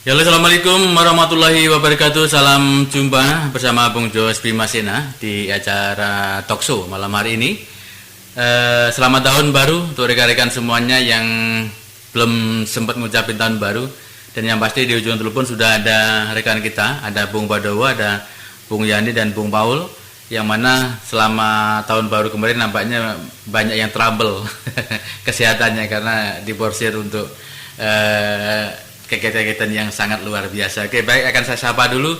Ya, halo, assalamualaikum warahmatullahi wabarakatuh. Salam jumpa bersama Bung Jos Bimasena di acara Talkshow malam hari ini. Selamat tahun baru untuk rekan-rekan semuanya yang belum sempat ngucapin tahun baru. Dan yang pasti di ujung telepon sudah ada rekan kita, ada Bung Badowo, ada Bung Yani dan Bung Paul, yang mana selama tahun baru kemarin nampaknya banyak yang trouble kesehatannya karena diporsir untuk kegiatan-kegiatan yang sangat luar biasa. Oke, baik, akan saya sapa dulu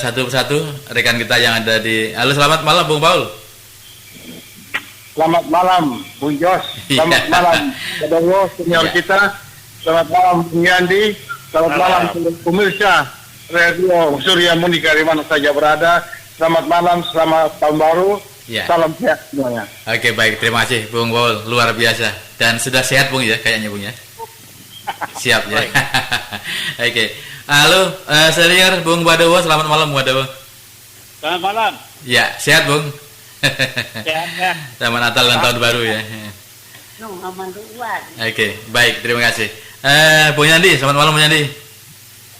satu persatu rekan kita yang ada di. Halo, selamat malam Bung Paul. Selamat malam Bung Jos. Selamat malam Badowo senior kita. Selamat malam Bung Yandi. Selamat malam seluruh pemirsa Radio Surya Munika di mana saja berada. Selamat malam, selamat tahun baru. Salam sehat semuanya. Oke, baik, terima kasih Bung Paul, luar biasa. Dan sudah sehat Bung ya, kayaknya Bung ya. Siap ya. Oke. Halo, senior Bung Badowo, selamat malam Bung Badowo. Selamat malam. Ya, sehat Bung. Sehat ya. Selamat Natal dan tahun baru ya. Oke, baik, terima kasih. Bung Yandi, selamat malam Bung Yandi.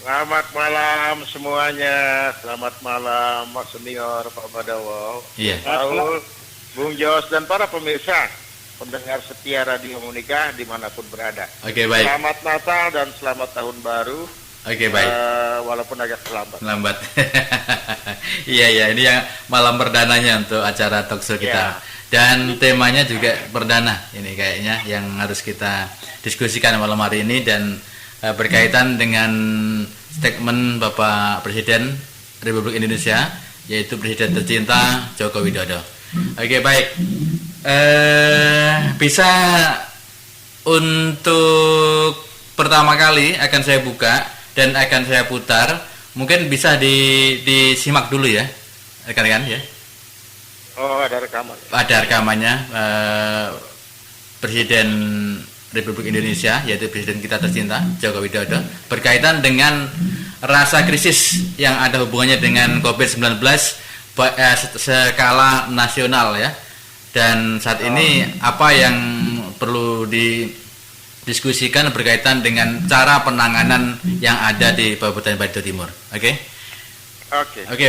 Selamat malam semuanya. Selamat malam Mas Senior, Pak Badowo, Paul, Bung Jos dan para pemirsa pendengar setia Radio Munika dimanapun berada. Oke, baik. Selamat Natal dan selamat Tahun Baru. Oke, baik. Walaupun agak lambat. Iya, ini yang malam perdananya untuk acara talkshow kita. Dan temanya juga perdana ini kayaknya yang harus kita diskusikan malam hari ini dan berkaitan dengan statement Bapak Presiden Republik Indonesia, yaitu Presiden tercinta Joko Widodo. Oke, baik. Bisa untuk pertama kali akan saya buka dan akan saya putar. Mungkin bisa disimak dulu ya, rekan-rekan ya. Oh, ada rekaman. Ada rekamannya Presiden Republik Indonesia, yaitu Presiden kita tercinta Joko Widodo, berkaitan dengan rasa krisis yang ada hubungannya dengan COVID-19 skala nasional ya. Dan saat ini apa yang perlu didiskusikan berkaitan dengan cara penanganan yang ada di Kabupaten Batu Timur. Oke,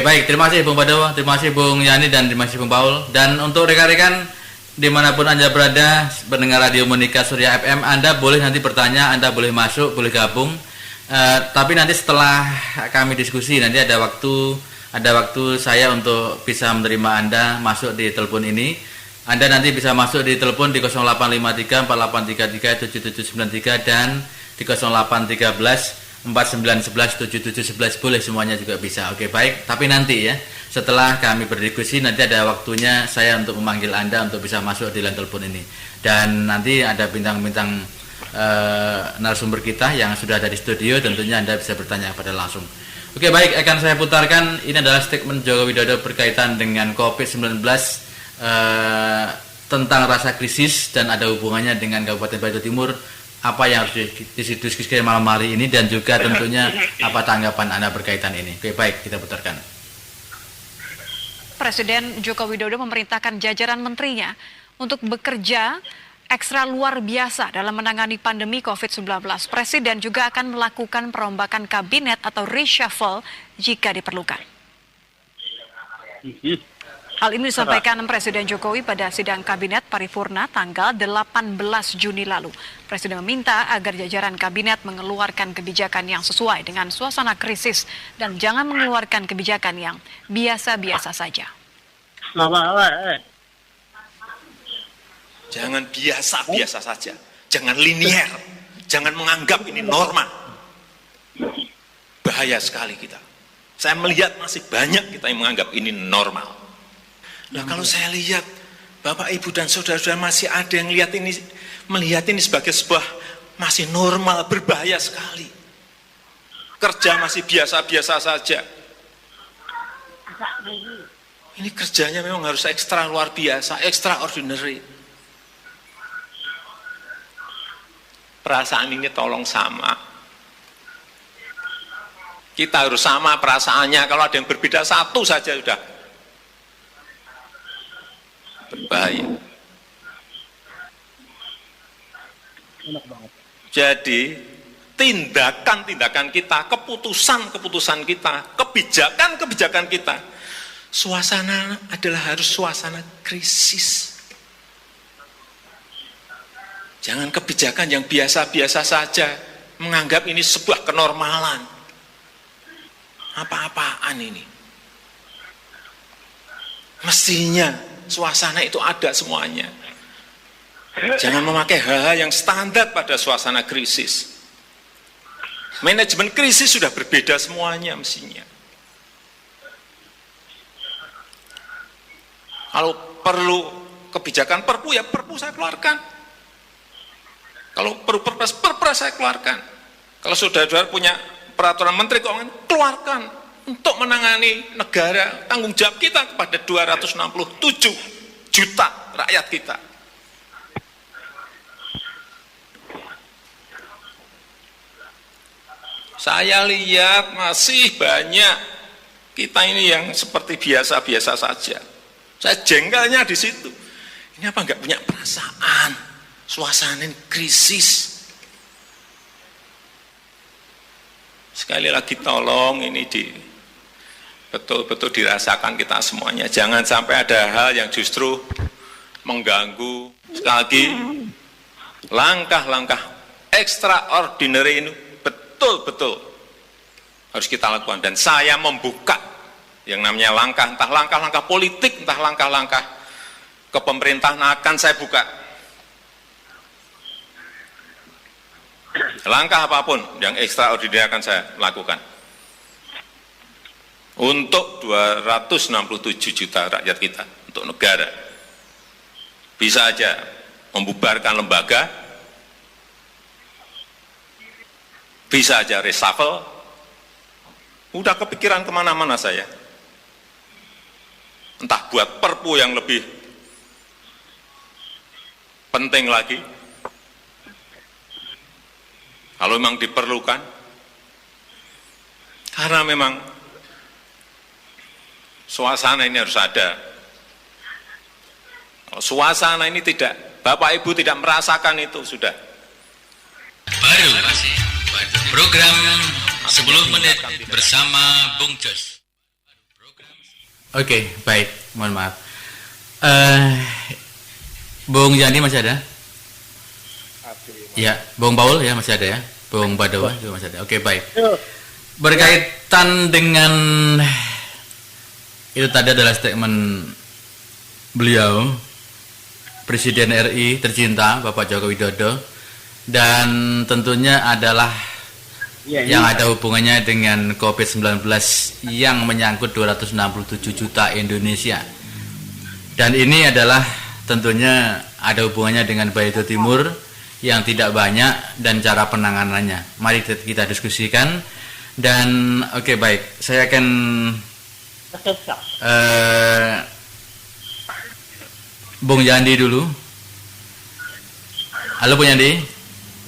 baik, terima kasih Bung Badowo, terima kasih Bung Yani dan terima kasih Bung Paul. Dan untuk rekan-rekan dimanapun Anda berada pendengar Radio Munika Surya FM, Anda boleh nanti bertanya, Anda boleh masuk, boleh gabung. Tapi nanti setelah kami diskusi nanti ada waktu saya untuk bisa menerima Anda masuk di telepon ini. Anda nanti bisa masuk di telepon di 0853 4833 7793 dan di 0813 4911 7711, boleh semuanya juga bisa. Oke, baik, tapi nanti ya setelah kami berdiskusi nanti ada waktunya saya untuk memanggil Anda untuk bisa masuk di line telepon ini. Dan nanti ada bintang-bintang narasumber kita yang sudah ada di studio, tentunya Anda bisa bertanya pada langsung. Oke, baik, akan saya putarkan. Ini adalah statement Joko Widodo berkaitan dengan COVID-19 tentang rasa krisis dan ada hubungannya dengan Kabupaten Batu Timur. Apa yang harus didiskusikan malam hari ini dan juga tentunya apa tanggapan Anda berkaitan ini. Oke, baik, kita putarkan. Presiden Joko Widodo memerintahkan jajaran menterinya untuk bekerja ekstra luar biasa dalam menangani pandemi COVID-19. Presiden juga akan melakukan perombakan kabinet atau reshuffle jika diperlukan. Hal ini disampaikan Presiden Jokowi pada sidang Kabinet Paripurna tanggal 18 Juni lalu. Presiden meminta agar jajaran kabinet mengeluarkan kebijakan yang sesuai dengan suasana krisis dan jangan mengeluarkan kebijakan yang biasa-biasa saja. Jangan biasa-biasa saja, jangan linier, jangan menganggap ini norma. Bahaya sekali kita. Saya melihat masih banyak kita yang menganggap ini normal. Nah, kalau saya lihat Bapak, Ibu dan saudara-saudara masih ada yang melihat ini sebagai sebuah masih normal, berbahaya sekali. Kerja masih biasa-biasa saja. Ini kerjanya memang harus ekstra luar biasa, extraordinary. Perasaan ini tolong sama. Kita harus sama perasaannya. Kalau ada yang berbeda satu saja sudah berbahaya. Jadi tindakan-tindakan kita, keputusan-keputusan kita, kebijakan-kebijakan kita. Suasana adalah harus suasana krisis. Jangan kebijakan yang biasa-biasa saja, menganggap ini sebuah kenormalan. Apa-apaan ini? Mestinya suasana itu ada semuanya. Jangan memakai hal-hal yang standar pada suasana krisis. Manajemen krisis sudah berbeda semuanya mestinya. Kalau perlu kebijakan perpu, ya perpu saya keluarkan. Kalau perlu perpres saya keluarkan. Kalau saudara-saudara punya peraturan menteri keuangan, keluarkan untuk menangani negara, tanggung jawab kita kepada 267 juta rakyat kita. Saya lihat masih banyak kita ini yang seperti biasa-biasa saja. Saya jengkelnya di situ. Ini apa enggak punya perasaan? Suasana krisis. Sekali lagi tolong ini betul-betul dirasakan kita semuanya. Jangan sampai ada hal yang justru mengganggu. Sekali lagi, langkah-langkah extraordinary ini betul-betul harus kita lakukan. Dan saya membuka yang namanya langkah, entah langkah-langkah politik, entah langkah-langkah kepemerintahan akan saya buka. Langkah apapun yang extraordinary akan saya lakukan. Untuk 267 juta rakyat kita, untuk negara. Bisa aja membubarkan lembaga, bisa aja reshuffle, udah kepikiran kemana-mana saya. Entah buat perpu yang lebih penting lagi, kalau memang diperlukan, karena memang suasana ini harus ada. Kalau suasana ini tidak, Bapak Ibu tidak merasakan itu, sudah. Baru program 10 menit bersama Bung Jos. Oke, baik, mohon maaf. Bung Yandi masih ada? Ya, Bung Paul ya masih ada ya, Bung Badawa juga masih ada. Oke, baik. Berkaitan dengan itu tadi adalah statement beliau, Presiden RI tercinta Bapak Joko Widodo, dan tentunya adalah yang ada hubungannya dengan COVID-19 yang menyangkut 267 juta Indonesia. Dan ini adalah tentunya ada hubungannya dengan Baitul Timur yang tidak banyak dan cara penanganannya. Mari kita diskusikan. Dan oke, baik, saya akan Bung Yandi dulu. Halo Bung Yandi.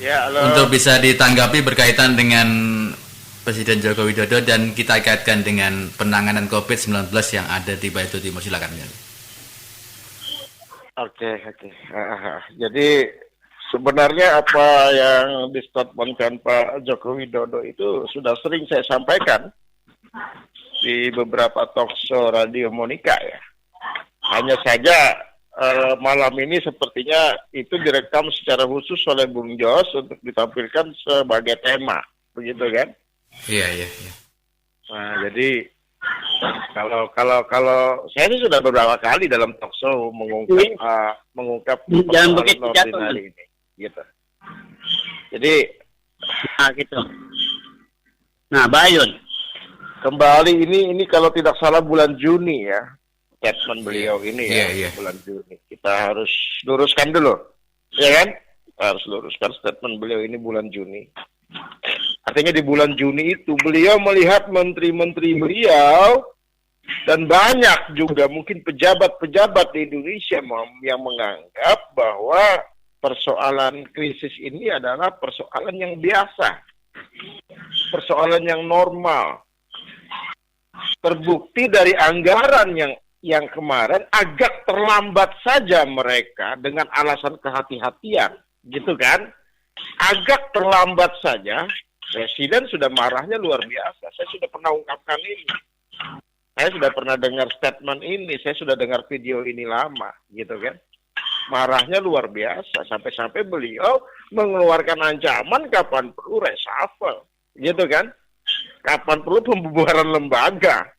Ya, halo. Untuk bisa ditanggapi berkaitan dengan Presiden Joko Widodo dan kita kaitkan dengan penanganan COVID-19 yang ada di Baitul Timur. Silakan Yandi. Oke. Jadi sebenarnya apa yang distatementkan Pak Joko Widodo itu sudah sering saya sampaikan di beberapa talkshow Radio Monika ya. Hanya saja malam ini sepertinya itu direkam secara khusus oleh Bung Jos untuk ditampilkan sebagai tema, begitu kan? Iya. Nah, jadi kalau saya ini sudah beberapa kali dalam talkshow mengungkap persoalan ordinary ini, gitu. Jadi, gitu. Nah, Bayun. Kembali ini kalau tidak salah bulan Juni ya, statement beliau ini bulan Juni. Kita harus luruskan dulu, ya kan? Kita harus luruskan statement beliau ini bulan Juni. Artinya di bulan Juni itu beliau melihat menteri-menteri beliau dan banyak juga mungkin pejabat-pejabat di Indonesia yang menganggap bahwa persoalan krisis ini adalah persoalan yang biasa, persoalan yang normal. Terbukti dari anggaran yang kemarin agak terlambat saja mereka dengan alasan kehati-hatian, gitu kan? agak terlambat saja, Presiden sudah marahnya luar biasa. Saya sudah pernah ungkapkan ini. Saya sudah pernah dengar statement ini, saya sudah dengar video ini lama, gitu kan. Marahnya luar biasa, sampai-sampai beliau mengeluarkan ancaman kapan perlu reshuffle, gitu kan. Kapan perlu pembubaran lembaga.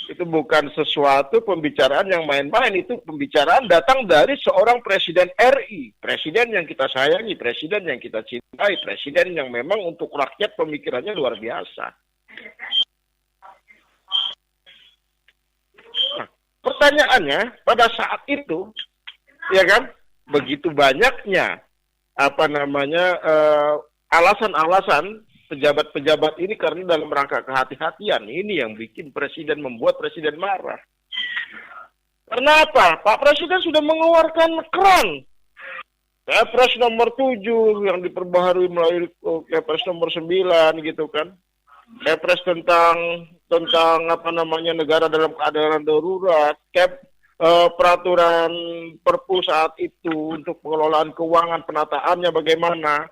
Itu bukan sesuatu pembicaraan yang main-main, itu pembicaraan datang dari seorang Presiden RI, Presiden yang kita sayangi, Presiden yang kita cintai, Presiden yang memang untuk rakyat pemikirannya luar biasa. Nah, pertanyaannya pada saat itu, ya kan, begitu banyaknya alasan-alasan pejabat-pejabat ini karena dalam rangka kehati-hatian. Ini yang bikin membuat presiden marah. Karena apa? Pak Presiden sudah mengeluarkan keran. Kepres nomor 7 yang diperbaharui melalui Kepres nomor 9 gitu kan. Kepres tentang negara dalam keadaan darurat. Peraturan Perpu saat itu untuk pengelolaan keuangan, penataannya bagaimana.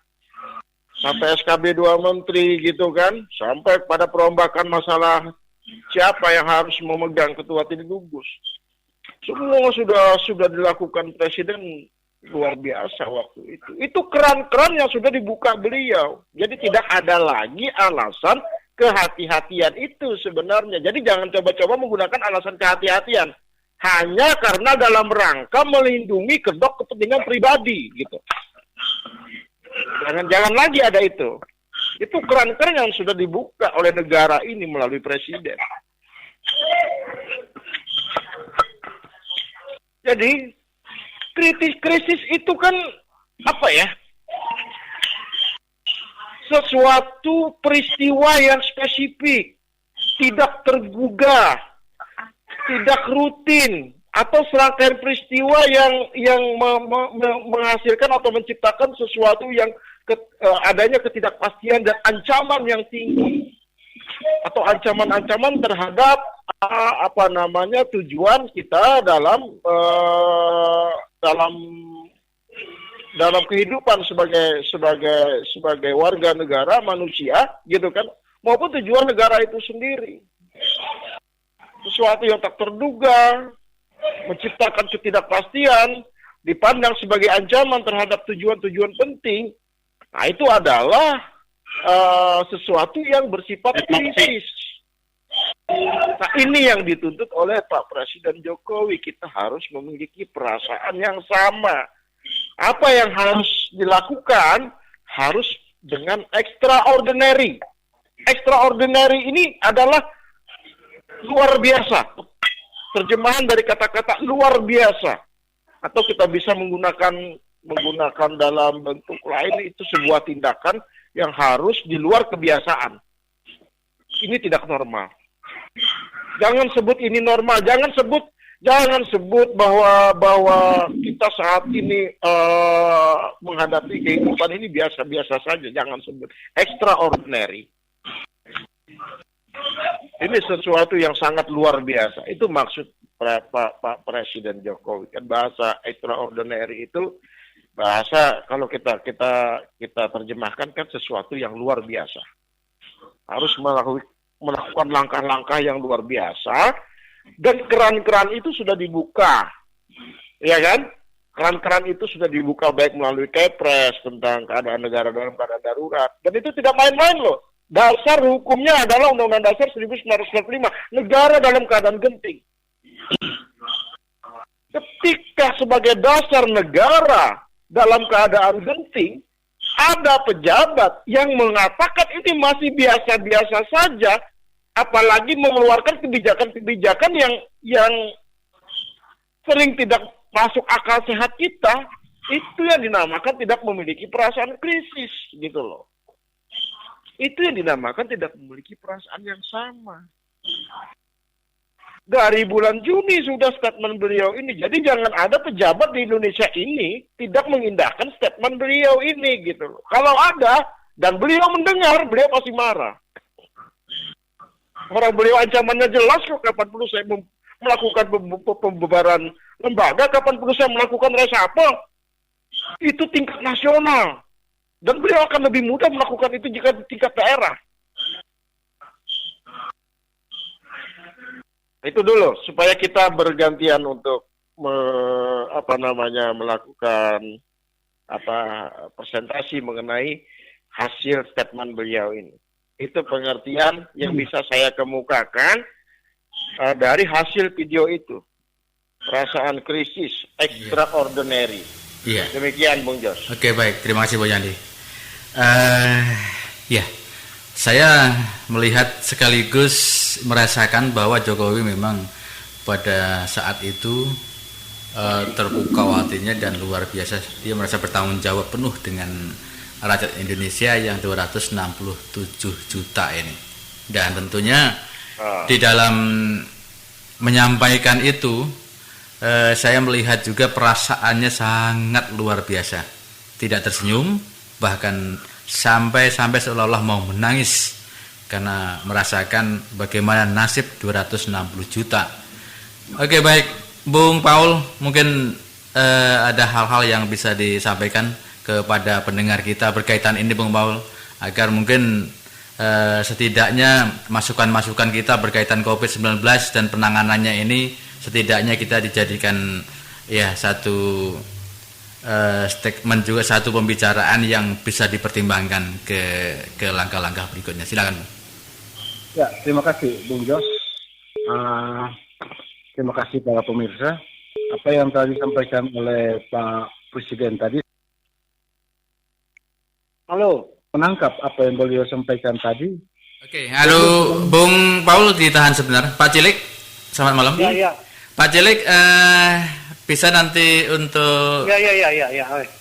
Sampai SKB 2 Menteri gitu kan, sampai pada perombakan masalah siapa yang harus memegang ketua tim gugus. Semua sudah dilakukan Presiden luar biasa waktu itu. Itu keran-keran yang sudah dibuka beliau. Jadi tidak ada lagi alasan kehati-hatian itu sebenarnya. Jadi jangan coba-coba menggunakan alasan kehati-hatian hanya karena dalam rangka melindungi kedok kepentingan pribadi gitu. Jangan lagi ada itu. Itu keran-keran yang sudah dibuka oleh negara ini melalui Presiden. Jadi krisis itu kan apa ya? Sesuatu peristiwa yang spesifik, tidak tergugah, tidak rutin, atau serangkaian peristiwa yang menghasilkan atau menciptakan sesuatu yang adanya ketidakpastian dan ancaman yang tinggi atau ancaman-ancaman terhadap tujuan kita dalam kehidupan sebagai warga negara manusia gitu kan, maupun tujuan negara itu sendiri. Sesuatu yang tak terduga, menciptakan ketidakpastian, dipandang sebagai ancaman terhadap tujuan-tujuan penting. Nah, itu adalah sesuatu yang bersifat krisis. Nah, ini yang dituntut oleh Pak Presiden Jokowi. Kita harus memiliki perasaan yang sama. Apa yang harus dilakukan harus dengan extraordinary. Extraordinary ini adalah luar biasa. Terjemahan dari kata-kata luar biasa. Atau kita bisa menggunakan dalam bentuk lain, itu sebuah tindakan yang harus di luar kebiasaan. Ini tidak normal. Jangan sebut ini normal, jangan sebut bahwa kita saat ini menghadapi kehidupan ini biasa-biasa saja, jangan sebut extraordinary. Ini sesuatu yang sangat luar biasa. Itu maksud Pak Presiden Jokowi. Kan bahasa extraordinary itu bahasa kalau kita terjemahkan kan sesuatu yang luar biasa. Harus melakukan langkah-langkah yang luar biasa, dan keran-keran itu sudah dibuka. Ya kan? Keran-keran itu sudah dibuka baik melalui Kepres tentang keadaan negara dalam keadaan darurat. Dan itu tidak main-main loh. Dasar hukumnya adalah Undang-Undang Dasar 1945, negara dalam keadaan genting. Ketika sebagai dasar negara dalam keadaan genting, ada pejabat yang mengatakan ini masih biasa-biasa saja, apalagi mengeluarkan kebijakan-kebijakan yang sering tidak masuk akal sehat kita, itu yang dinamakan tidak memiliki perasaan krisis, gitu loh. Itu yang dinamakan tidak memiliki perasaan yang sama. Dari bulan Juni sudah statement beliau ini. Jadi jangan ada pejabat di Indonesia ini tidak mengindahkan statement beliau ini, gitu loh. Kalau ada dan beliau mendengar, beliau pasti marah. Orang beliau ancamannya jelas kok, kapan perlu saya melakukan pembubaran lembaga, kapan perlu saya melakukan reshuffle. Itu tingkat nasional. Dan beliau akan lebih mudah melakukan itu jika di tingkat daerah. Itu dulu, supaya kita bergantian untuk melakukan presentasi mengenai hasil statement beliau ini. Itu pengertian yang bisa saya kemukakan dari hasil video itu. Perasaan krisis extraordinary. Iya. Demikian, Bung Jos. Oke, baik. Terima kasih, Bung Yandi. Ya, saya melihat sekaligus merasakan bahwa Jokowi memang pada saat itu terpukau hatinya dan luar biasa. Dia merasa bertanggung jawab penuh dengan rakyat Indonesia yang 267 juta ini. Dan tentunya di dalam menyampaikan itu, saya melihat juga perasaannya sangat luar biasa. Tidak tersenyum, bahkan sampai seolah-olah mau menangis karena merasakan bagaimana nasib 260 juta. Oke, baik, Bung Paul, mungkin ada hal-hal yang bisa disampaikan kepada pendengar kita berkaitan ini, Bung Paul, agar mungkin setidaknya masukan-masukan kita berkaitan COVID-19 dan penanganannya ini setidaknya kita dijadikan ya satu statement, juga satu pembicaraan yang bisa dipertimbangkan ke langkah-langkah berikutnya. Silakan. Ya, terima kasih Bung Jos. Terima kasih para pemirsa. Apa yang tadi disampaikan oleh Pak Presiden tadi. Halo, menangkap apa yang beliau sampaikan tadi. Oke, halo Bung Paul, ditahan sebentar. Pak Cilik, selamat malam. Ya. Pak Cilik, bisa nanti untuk... Ya.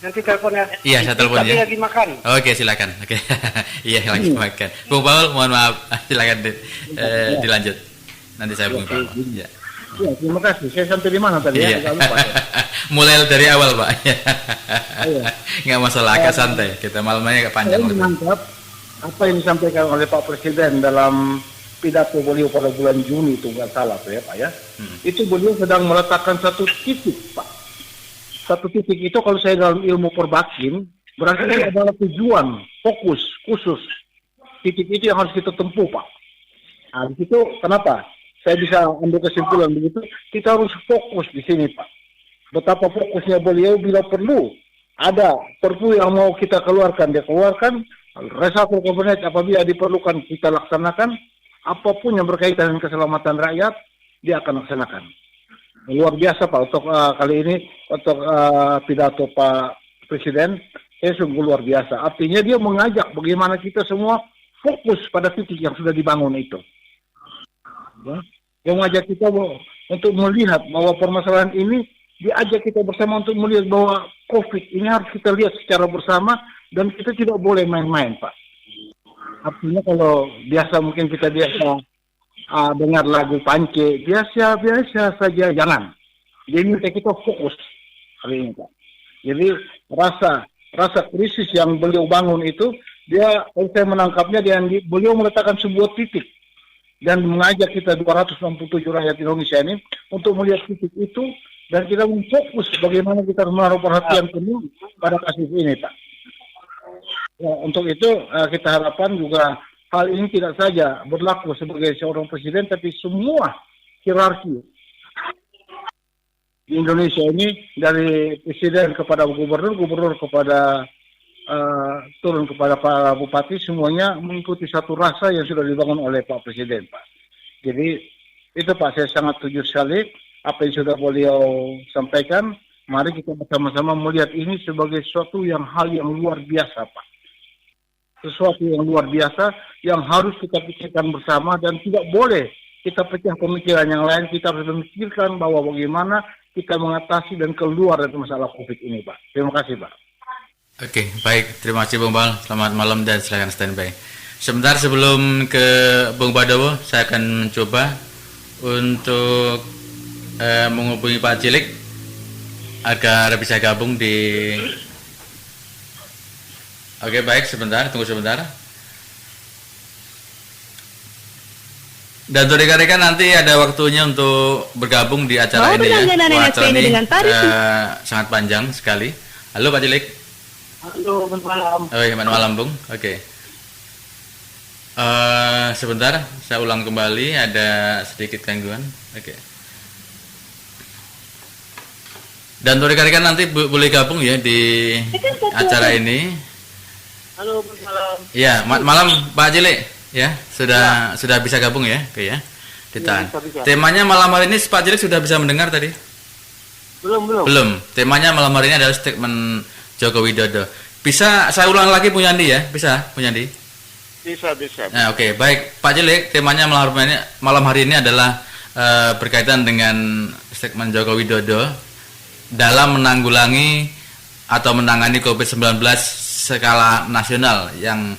Nanti teleponnya. Iya, saya telepon ya. Lagi makan. Oke, silakan. Oke, iya lagi makan. Bung Paul, mohon maaf, silakan dilanjut. Nanti saya Bung Paul. Ya. Ya, terima kasih. Saya sampai di mana tadi? Iya. Ya? Lupa, ya. Mulai dari awal, Pak. Iya. Nggak masalah, agak santai. Kita malamnya agak panjang. Saya menangkap apa yang disampaikan oleh Pak Presiden dalam pidato beliau pada bulan Juni itu, nggak salah tuh ya Pak ya. Itu beliau sedang meletakkan satu titik, Pak. Satu titik itu kalau saya dalam ilmu perbakin berarti itu adalah tujuan, fokus, khusus. Titik itu yang harus kita tempuh, Pak. Nah, di situ kenapa saya bisa ambil kesimpulan begitu? Kita harus fokus di sini, Pak. Betapa fokusnya beliau bila perlu ada perpu yang mau kita keluarkan, dia keluarkan. Reshuffle kabinet apabila diperlukan kita laksanakan. Apapun yang berkaitan dengan keselamatan rakyat, dia akan laksanakan. Luar biasa Pak, untuk kali ini, untuk pidato Pak Presiden, sungguh luar biasa. Artinya dia mengajak bagaimana kita semua fokus pada titik yang sudah dibangun itu. Ya. Dia mengajak kita untuk melihat bahwa permasalahan ini, diajak kita bersama untuk melihat bahwa COVID ini harus kita lihat secara bersama, dan kita tidak boleh main-main Pak. Artinya kalau biasa mungkin kita dengar lagu Pance, biasa saja, jangan. Jadi kita fokus hari ini Pak. Jadi rasa krisis yang beliau bangun itu, dia, kalau saya menangkapnya, beliau meletakkan sebuah titik dan mengajak kita 267 rakyat Indonesia ini untuk melihat titik itu dan kita memfokus bagaimana kita menaruh perhatian penuh pada kasus ini Pak. Ya, untuk itu kita harapkan juga hal ini tidak saja berlaku sebagai seorang presiden, tapi semua hierarki di Indonesia ini, dari presiden kepada gubernur kepada turun kepada para bupati, semuanya mengikuti satu rasa yang sudah dibangun oleh Pak Presiden, Pak. Jadi itu Pak, saya sangat setuju sekali apa yang sudah beliau sampaikan. Mari kita bersama-sama melihat ini sebagai suatu hal yang luar biasa, Pak. Sesuatu yang luar biasa yang harus kita pikirkan bersama dan tidak boleh kita pecah pemikiran yang lain. Kita harus memikirkan bahwa bagaimana kita mengatasi dan keluar dari masalah COVID ini, Pak. Terima kasih, Pak. Oke, baik. Terima kasih Bung Paul. Selamat malam dan silakan standby. Sebentar sebelum ke Bung Badowo, saya akan mencoba untuk menghubungi Pak Cilik agar bisa gabung di... Oke, baik, sebentar, tunggu sebentar. Dan untuk rekan-rekan nanti ada waktunya untuk bergabung di acara ini ya. Acara ini sangat panjang sekali. Halo Pak Cilik. Halo, selamat malam. Oh, selamat malam Bung. Oke. Sebentar, saya ulang kembali, ada sedikit gangguan. Oke. Dan untuk rekan-rekan nanti boleh gabung ya di acara ini. Halo, selamat malam. Ya, malam Pak Cilik. Ya, sudah bisa gabung ya, oke ya. Ditahan. Bisa. Temanya malam hari ini Pak Cilik sudah bisa mendengar tadi? Belum. Temanya malam hari ini adalah statement Joko Widodo. Bisa saya ulang lagi Bung Yandi ya? Bisa, Bung Yandi? Bisa. Nah, oke, baik. Pak Cilik, temanya malam hari ini adalah berkaitan dengan statement Joko Widodo dalam menanggulangi atau menangani COVID-19 skala nasional yang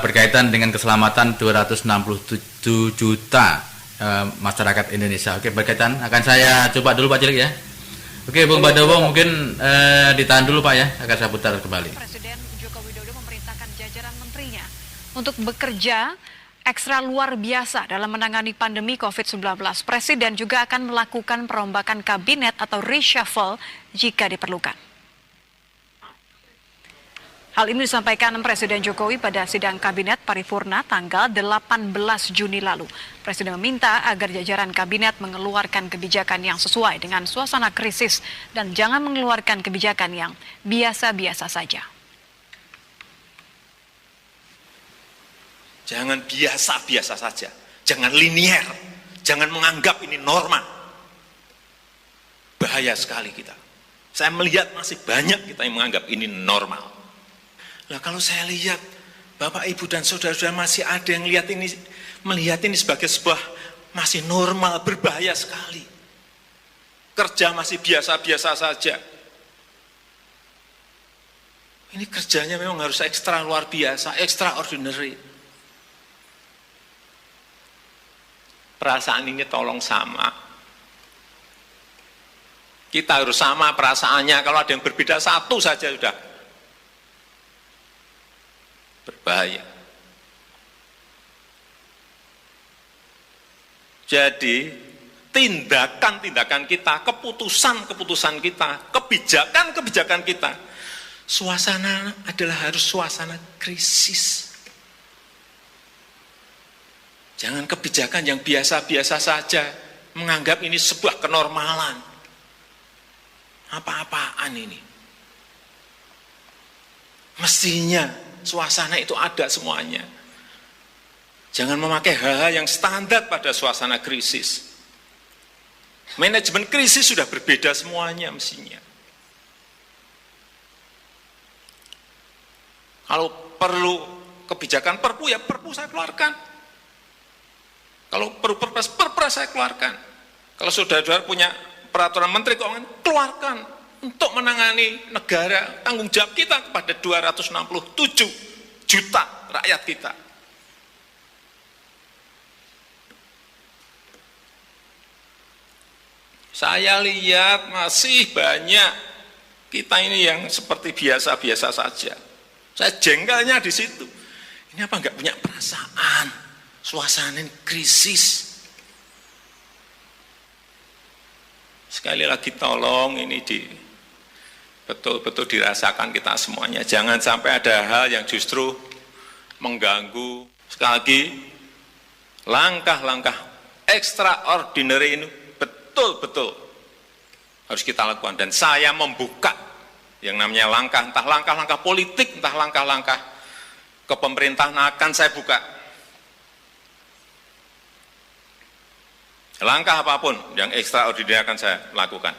berkaitan dengan keselamatan 267 juta masyarakat Indonesia. Oke, berkaitan akan saya coba dulu Pak Cilik ya. Oke, Bung Badowo mungkin ditahan dulu Pak ya, akan saya putar kembali. Presiden Joko Widodo memerintahkan jajaran menterinya untuk bekerja ekstra luar biasa dalam menangani pandemi COVID-19. Presiden juga akan melakukan perombakan kabinet atau reshuffle jika diperlukan. Hal ini disampaikan Presiden Jokowi pada sidang Kabinet Paripurna tanggal 18 Juni lalu. Presiden meminta agar jajaran kabinet mengeluarkan kebijakan yang sesuai dengan suasana krisis dan jangan mengeluarkan kebijakan yang biasa-biasa saja. Jangan biasa-biasa saja, jangan linier, jangan menganggap ini normal. Bahaya sekali kita. Saya melihat masih banyak kita yang menganggap ini normal. Nah, kalau saya lihat Bapak, Ibu dan saudara-saudara masih ada yang melihat ini sebagai sebuah masih normal, berbahaya sekali. Kerja masih biasa-biasa saja. Ini kerjanya memang harus ekstra luar biasa, extraordinary. Perasaan ini tolong sama. Kita harus sama perasaannya, kalau ada yang berbeda satu saja sudah berbahaya. Jadi tindakan-tindakan kita, keputusan-keputusan kita, kebijakan-kebijakan kita, suasana adalah harus suasana krisis. Jangan kebijakan yang biasa-biasa saja, menganggap ini sebuah kenormalan. Apa-apaan ini? Mestinya suasana itu ada semuanya. Jangan memakai hal-hal yang standar pada suasana krisis. Manajemen krisis sudah berbeda semuanya mestinya. Kalau perlu kebijakan perpu, ya perpu saya keluarkan. Kalau perlu perpres saya keluarkan. Kalau saudara-saudara punya peraturan menteri keuangan, keluarkan. Untuk menangani negara, tanggung jawab kita kepada 267 juta rakyat kita. Saya lihat masih banyak kita ini yang seperti biasa-biasa saja. Saya jengkelnya di situ. Ini apa enggak punya perasaan? Suasana krisis. Sekali lagi tolong ini betul-betul dirasakan kita semuanya. Jangan sampai ada hal yang justru mengganggu. Sekali lagi, langkah-langkah extraordinary ini betul-betul harus kita lakukan. Dan saya membuka yang namanya langkah, entah langkah-langkah politik, entah langkah-langkah kepemerintahan akan saya buka. Langkah apapun yang extraordinary akan saya lakukan.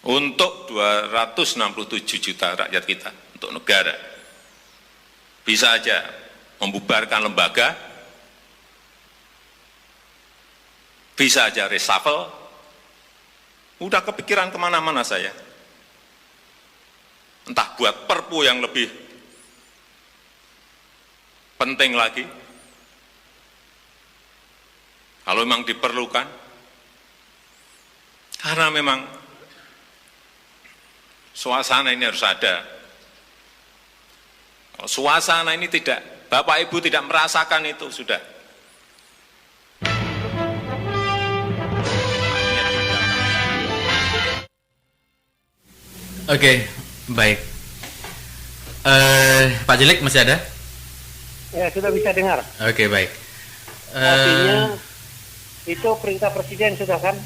Untuk 267 juta rakyat kita, untuk negara. Bisa aja membubarkan lembaga, bisa aja reshuffle, udah kepikiran kemana-mana saya. Entah buat perpu yang lebih penting lagi, kalau memang diperlukan, karena memang suasana ini harus ada. Kalau suasana ini tidak, Bapak Ibu tidak merasakan itu, sudah. Oke, baik. Pak Jelik masih ada? Ya, sudah bisa dengar. Oke, baik. Artinya itu perintah presiden sudah kan?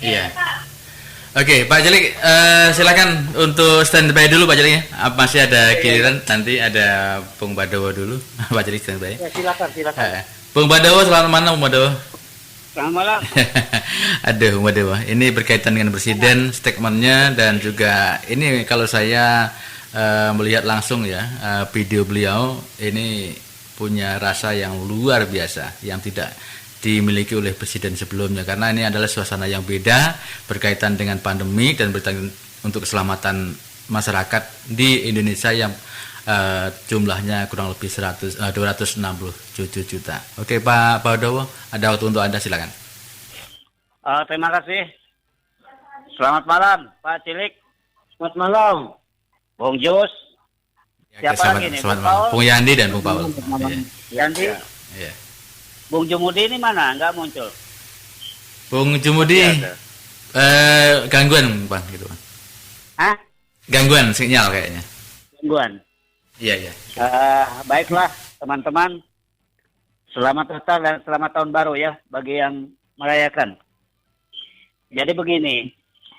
Iya. Oke, Pak Jelik, silakan untuk standby dulu Pak Jelik ya. Masih ada giliran, nanti ada Bung Badowo dulu. Pak Jelik standby. Ya, silakan. Bung Badowo, selamat malam Bung Badowo. Selamat malam. Aduh, Bung Badowo, ini berkaitan dengan presiden, statementnya, dan juga ini kalau saya melihat langsung ya, video beliau ini punya rasa yang luar biasa, yang tidak dimiliki oleh presiden sebelumnya, karena ini adalah suasana yang beda berkaitan dengan pandemi dan berkaitan untuk keselamatan masyarakat di Indonesia yang jumlahnya kurang lebih 267 juta. Oke, Pak Badowo, ada waktu untuk Anda, silakan. Terima kasih. Selamat malam, Pak Cilik. Selamat malam, Bung Jus. Ya, Siapa lagi nih? Selamat malam. Bung Yandi dan Bung Paul. Yandi. Iya. Bung Jumudi ini mana? Enggak muncul. Bung Jumudi, gangguan Bang gitu Bang. Hah? Gangguan sinyal kayaknya. Gangguan. Iya. Baiklah teman-teman. Selamat Natal dan selamat tahun baru ya bagi yang merayakan. Jadi begini,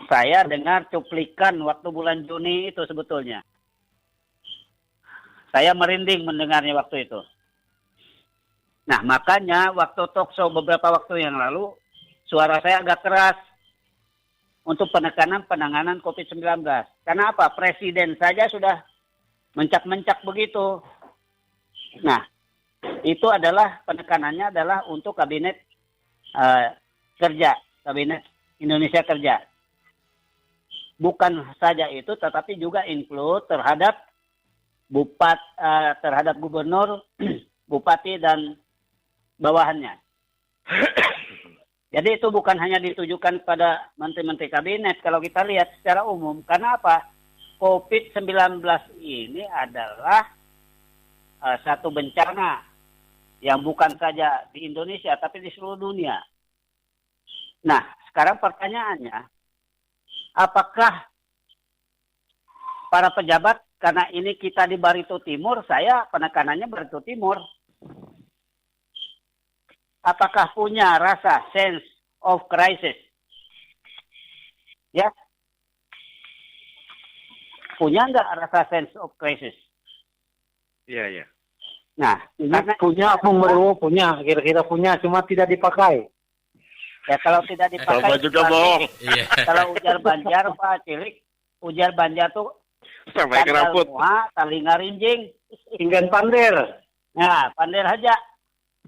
saya dengar cuplikan waktu bulan Juni itu sebetulnya. Saya merinding mendengarnya waktu itu. Nah, makanya waktu talk show beberapa waktu yang lalu, suara saya agak keras untuk penanganan COVID-19. Karena apa? Presiden saja sudah mencak-mencak begitu. Nah, itu adalah penekanannya adalah untuk kabinet kerja, kabinet Indonesia Kerja. Bukan saja itu, tetapi juga include terhadap terhadap gubernur, bupati dan bawahannya. Jadi itu bukan hanya ditujukan pada menteri-menteri kabinet kalau kita lihat secara umum. Karena apa? COVID-19 ini adalah satu bencana yang bukan saja di Indonesia tapi di seluruh dunia. Nah, sekarang pertanyaannya, apakah para pejabat, karena ini kita di Barito Timur, saya penekanannya Barito Timur, apakah punya rasa sense of crisis? Ya? Punya nggak rasa sense of crisis? Iya. Nah, karena Punya, Bung Badowo punya, kira-kira punya, cuma tidak dipakai. ya kalau tidak dipakai, Sama juga bohong. Iya. kalau ujar Banjar, Pak Cilik, ujar Banjar tuh Sampai keraput. tali ngarinjing, Inggan Pander. nah pandir aja.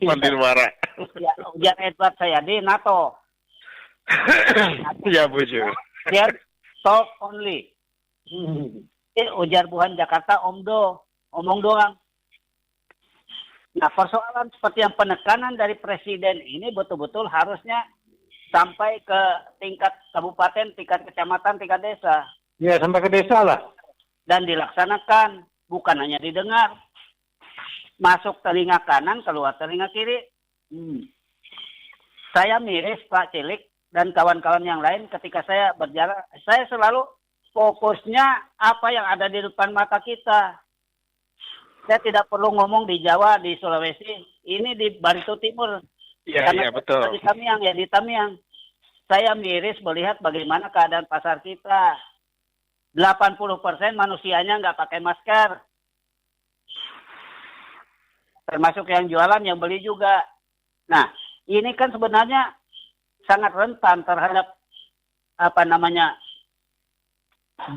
Pandir marah. Ya, ujar Edward Sayadi, NATO. Ya bujur. Dia talk only. Ujar Buhan Jakarta omong doang. Nah, persoalan seperti yang penekanan dari presiden ini betul-betul harusnya sampai ke tingkat kabupaten, tingkat kecamatan, tingkat desa. Ya, sampai ke desa lah. Dan dilaksanakan, bukan hanya didengar. Masuk telinga kanan, keluar telinga kiri. Saya miris Pak Cilik dan kawan-kawan yang lain ketika saya berjalan. Saya selalu fokusnya apa yang ada di depan mata kita. Saya tidak perlu ngomong di Jawa, di Sulawesi. Ini di Barito Timur. Iya, betul. Di Tamiang. Saya miris melihat bagaimana keadaan pasar kita. 80% manusianya nggak pakai masker. Termasuk yang jualan, yang beli juga. Nah, ini kan sebenarnya sangat rentan terhadap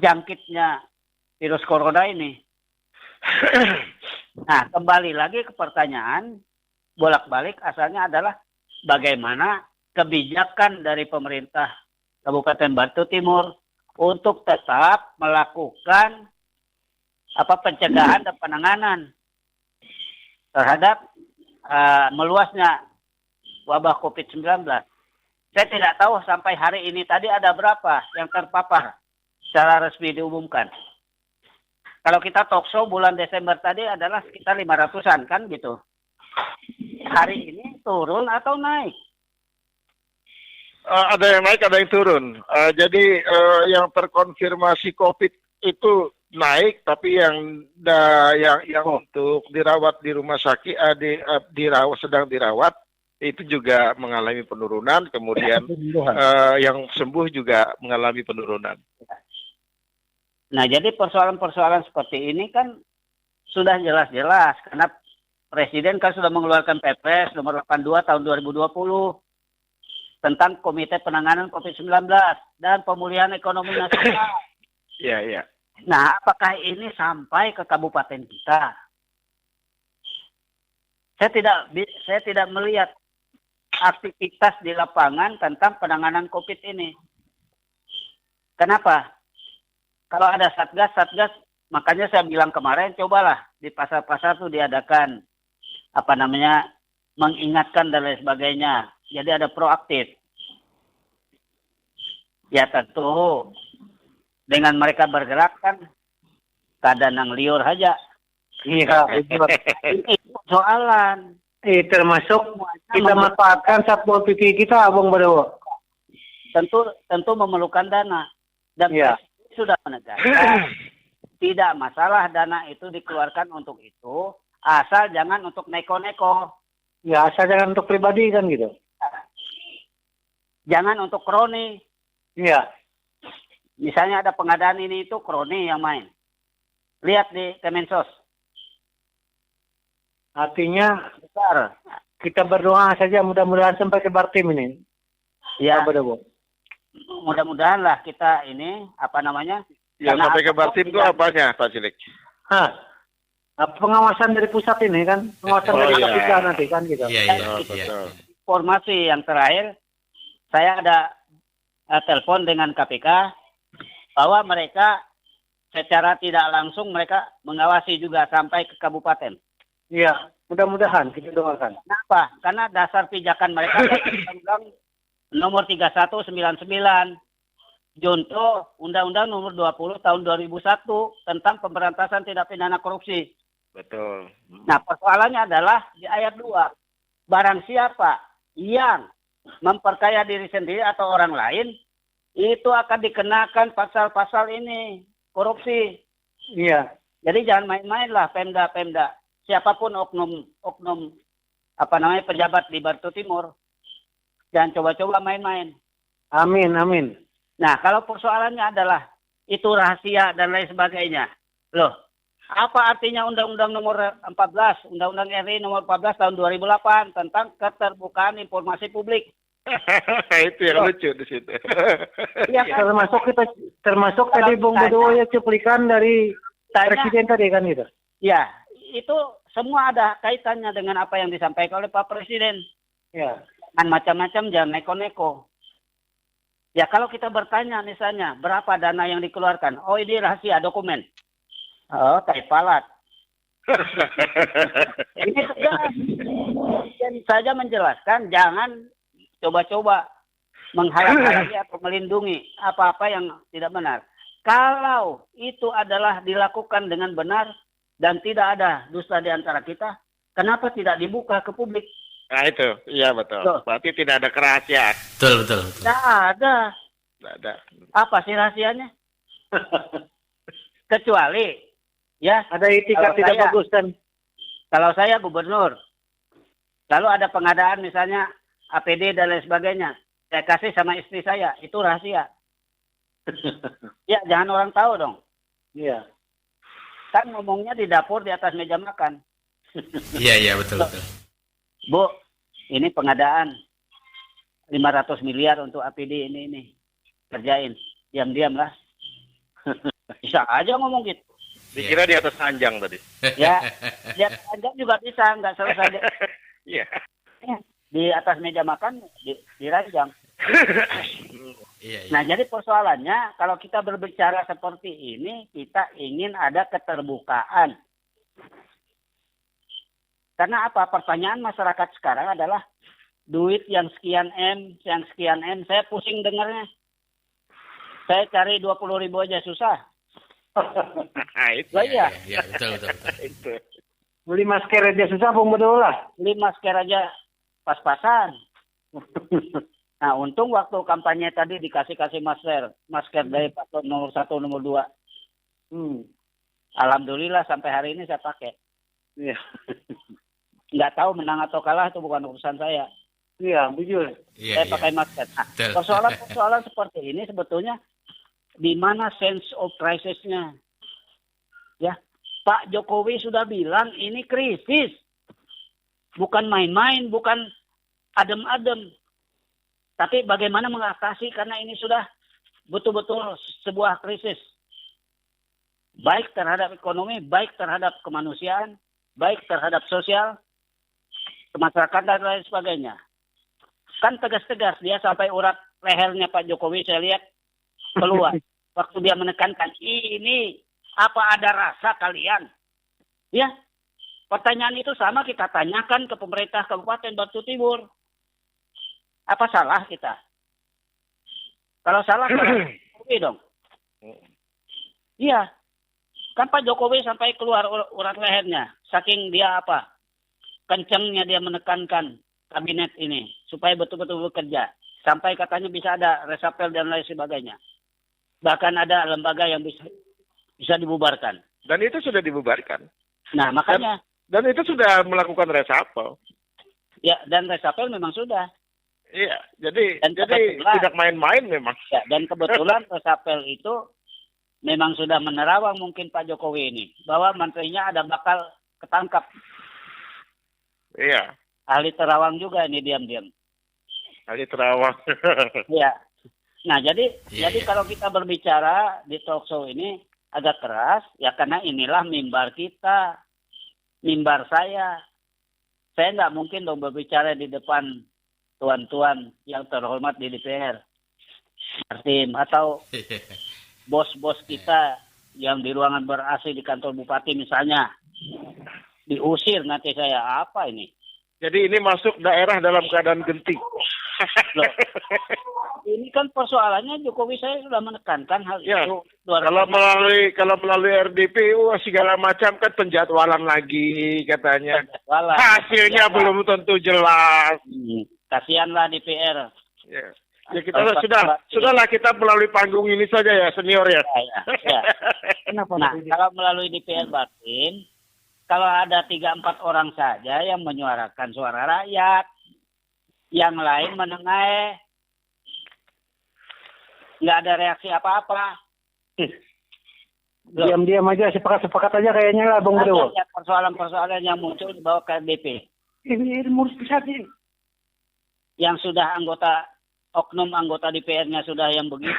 jangkitnya virus corona ini. Nah, kembali lagi ke pertanyaan, bolak-balik asalnya adalah bagaimana kebijakan dari pemerintah Kabupaten Barito Timur untuk tetap melakukan pencegahan dan penanganan terhadap meluasnya wabah COVID-19. Saya tidak tahu sampai hari ini tadi ada berapa yang terpapar secara resmi diumumkan. Kalau kita talk show bulan Desember tadi adalah sekitar 500-an kan gitu. Hari ini turun atau naik? Ada yang naik, ada yang turun. Jadi yang terkonfirmasi COVID itu naik, tapi yang untuk dirawat di rumah sakit, sedang dirawat itu juga mengalami penurunan. Kemudian yang sembuh juga mengalami penurunan. Nah, jadi persoalan-persoalan seperti ini kan sudah jelas-jelas karena Presiden kan sudah mengeluarkan Perpres nomor 82 tahun 2020 tentang Komite Penanganan COVID-19 dan Pemulihan Ekonomi Nasional. Iya. Nah, apakah ini sampai ke kabupaten kita? Saya tidak melihat aktivitas di lapangan tentang penanganan COVID ini. Kenapa? Kalau ada satgas, makanya saya bilang kemarin, cobalah di pasar-pasar itu diadakan mengingatkan dan lain sebagainya. Jadi ada proaktif. Ya tentu dengan mereka bergerak kan keadaan yang liur aja. Iya, Ini soalan. termasuk kita manfaatkan satpol PP kita, Bung Badowo. Tentu memerlukan dana. Dan Presiden sudah menegaskan tidak masalah dana itu dikeluarkan untuk itu, asal jangan untuk neko-neko. Ya, asal jangan untuk pribadi kan gitu. Jangan untuk kroni. Iya. Misalnya ada pengadaan ini itu kroni yang main. Lihat di Kemensos. Artinya Besar. kita berdoa saja mudah-mudahan sampai ke Bartim ini. Ya, Apa Bu? mudah-mudahan lah kita ini Yang karena sampai ke Bartim itu apanya, Pak Cilik? Pengawasan dari pusat ini kan, pengawasan dari KPK nanti kan gitu. Iya. informasi yang terakhir, saya ada telepon dengan KPK bahwa mereka secara tidak langsung mereka mengawasi juga sampai ke kabupaten. Iya, mudah-mudahan kita doakan. Kenapa? Karena dasar pijakan mereka Undang-Undang nomor 3199 Junto Undang-Undang nomor 20 tahun 2001 tentang pemberantasan tindak pidana korupsi. Betul. Nah, persoalannya adalah di ayat 2. Barang siapa yang memperkaya diri sendiri atau orang lain, itu akan dikenakan pasal-pasal ini, korupsi. Iya. Jadi jangan main-main lah Pemda. Siapapun oknum pejabat di Batu Timur. Jangan coba-coba main-main. Amin. Nah, kalau persoalannya adalah itu rahasia dan lain sebagainya. Loh, apa artinya Undang-Undang nomor 14, Undang-Undang RI nomor 14 tahun 2008 tentang keterbukaan informasi publik? Itu yang lucu di situ. Iya kan? Termasuk tadi Bung Badowo ya cuplikan dari Presiden tadi kan gitu. Ya, itu semua ada kaitannya dengan apa yang disampaikan oleh Pak Presiden. Ya. Dan macam-macam jangan neko-neko. Ya kalau kita bertanya misalnya berapa dana yang dikeluarkan, oh ini rahasia dokumen. Oh, tai palat. Ini saja menjelaskan, jangan coba-coba menghalang-halangi atau melindungi apa-apa yang tidak benar. Kalau itu adalah dilakukan dengan benar dan tidak ada dusta di antara kita, kenapa tidak dibuka ke publik? Nah itu, iya betul. Berarti tidak ada kerahasiaan. Betul. Tidak ada. Tidak ada. Apa sih rahasianya? Kecuali, ya. Ada etikat tidak bagus kan? Kalau saya gubernur, lalu ada pengadaan misalnya APD dan lain sebagainya, saya kasih sama istri saya, itu rahasia. Ya, jangan orang tahu dong. Iya. Kan ngomongnya di dapur di atas meja makan. Iya, betul. Bu, ini pengadaan 500 miliar untuk APD ini. Kerjain. Diam-diam lah. Bisa aja ngomong gitu. Dikira di atas ranjang tadi. Ya, di atas ranjang juga bisa. Nggak selesai. Iya. Di atas meja makan, di ranjang. Iya. Nah, jadi persoalannya, kalau kita berbicara seperti ini, kita ingin ada keterbukaan. Karena apa? Pertanyaan masyarakat sekarang adalah duit yang sekian M, saya pusing dengarnya. Saya cari 20.000 aja susah. Iya, betul. Itu. Beli masker aja susah, Bung Badowo lah. Beli masker aja pas-pasan. Nah, untung waktu kampanye tadi dikasih masker dari paslon nomor 1, nomor 2. Alhamdulillah sampai hari ini saya pakai. Iya. Nggak tahu menang atau kalah itu bukan urusan saya. Iya, jujur. Saya pakai masker. Nah, Betul. persoalan seperti ini sebetulnya di mana sense of crisis-nya? Ya, Pak Jokowi sudah bilang ini krisis. Bukan main-main, bukan adem-adem. Tapi bagaimana mengatasi karena ini sudah betul-betul sebuah krisis. Baik terhadap ekonomi, baik terhadap kemanusiaan, baik terhadap sosial, kemasyarakatan dan lain sebagainya. Kan tegas-tegas dia sampai urat lehernya Pak Jokowi saya lihat keluar. Waktu dia menekankan, ini apa ada rasa kalian? Ya, pertanyaan itu sama kita tanyakan ke pemerintah Kabupaten Batu Timur. Apa salah kita? Kalau salah, Jokowi dong. Iya. Kan Pak Jokowi sampai keluar urat lehernya. Saking dia apa? Kencangnya dia menekankan kabinet ini. Supaya betul-betul bekerja. Sampai katanya bisa ada resapel dan lain sebagainya. Bahkan ada lembaga yang bisa dibubarkan. Dan itu sudah dibubarkan. Nah, makanya. Dan itu sudah melakukan resapel. Ya, dan resapel memang sudah. Iya, jadi Dan tidak main-main memang. Ya, dan kebetulan resapel itu memang sudah menerawang mungkin Pak Jokowi ini. Bahwa menterinya ada bakal ketangkap. Iya. Ahli terawang juga ini diam-diam. Ahli terawang. Iya. Nah, jadi kalau kita berbicara di talk show ini agak keras, ya karena inilah mimbar kita. Mimbar saya. Saya nggak mungkin dong berbicara di depan tuan-tuan yang terhormat di DPR. Martin, atau bos-bos kita yang di ruangan ber-AC di kantor bupati misalnya. Diusir nanti saya. Apa ini? Jadi ini masuk daerah dalam keadaan genting. Loh, ini kan persoalannya Jokowi saya sudah menekankan hal Ya, itu. kalau melalui RDP segala macam kan penjadwalan lagi katanya. Hasilnya belum tentu jelas. Kasihanlah DPR. Ya. Ya kita sudahlah kita melalui panggung ini saja ya senior ya. Ya. Nah, kalau melalui DPR batin, kalau ada 3-4 orang saja yang menyuarakan suara rakyat, yang lain menengahi, nggak ada reaksi apa-apa. Diam-diam aja, sepakat-sepakat aja kayaknya lah Bang Bro. Persoalan-persoalan yang muncul dibawa ke RDP. Ini murus bisa sih. Yang sudah oknum anggota DPR-nya sudah yang begitu.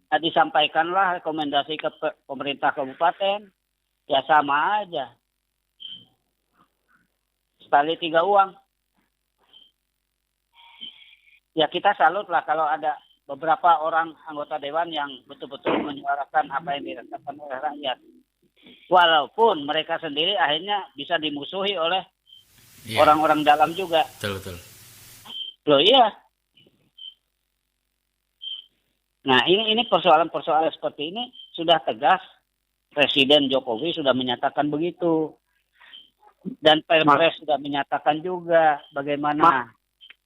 Nah, disampaikanlah rekomendasi ke pemerintah kabupaten. Ya sama aja. Sekali 3 uang. Ya kita salut lah kalau ada beberapa orang anggota dewan yang betul-betul menyuarakan apa yang dirasakan oleh rakyat. Walaupun mereka sendiri akhirnya bisa dimusuhi oleh orang-orang dalam juga. Betul. Loh iya. Nah ini persoalan-persoalan seperti ini sudah tegas. Presiden Jokowi sudah menyatakan begitu. Dan Perpres sudah menyatakan juga bagaimana.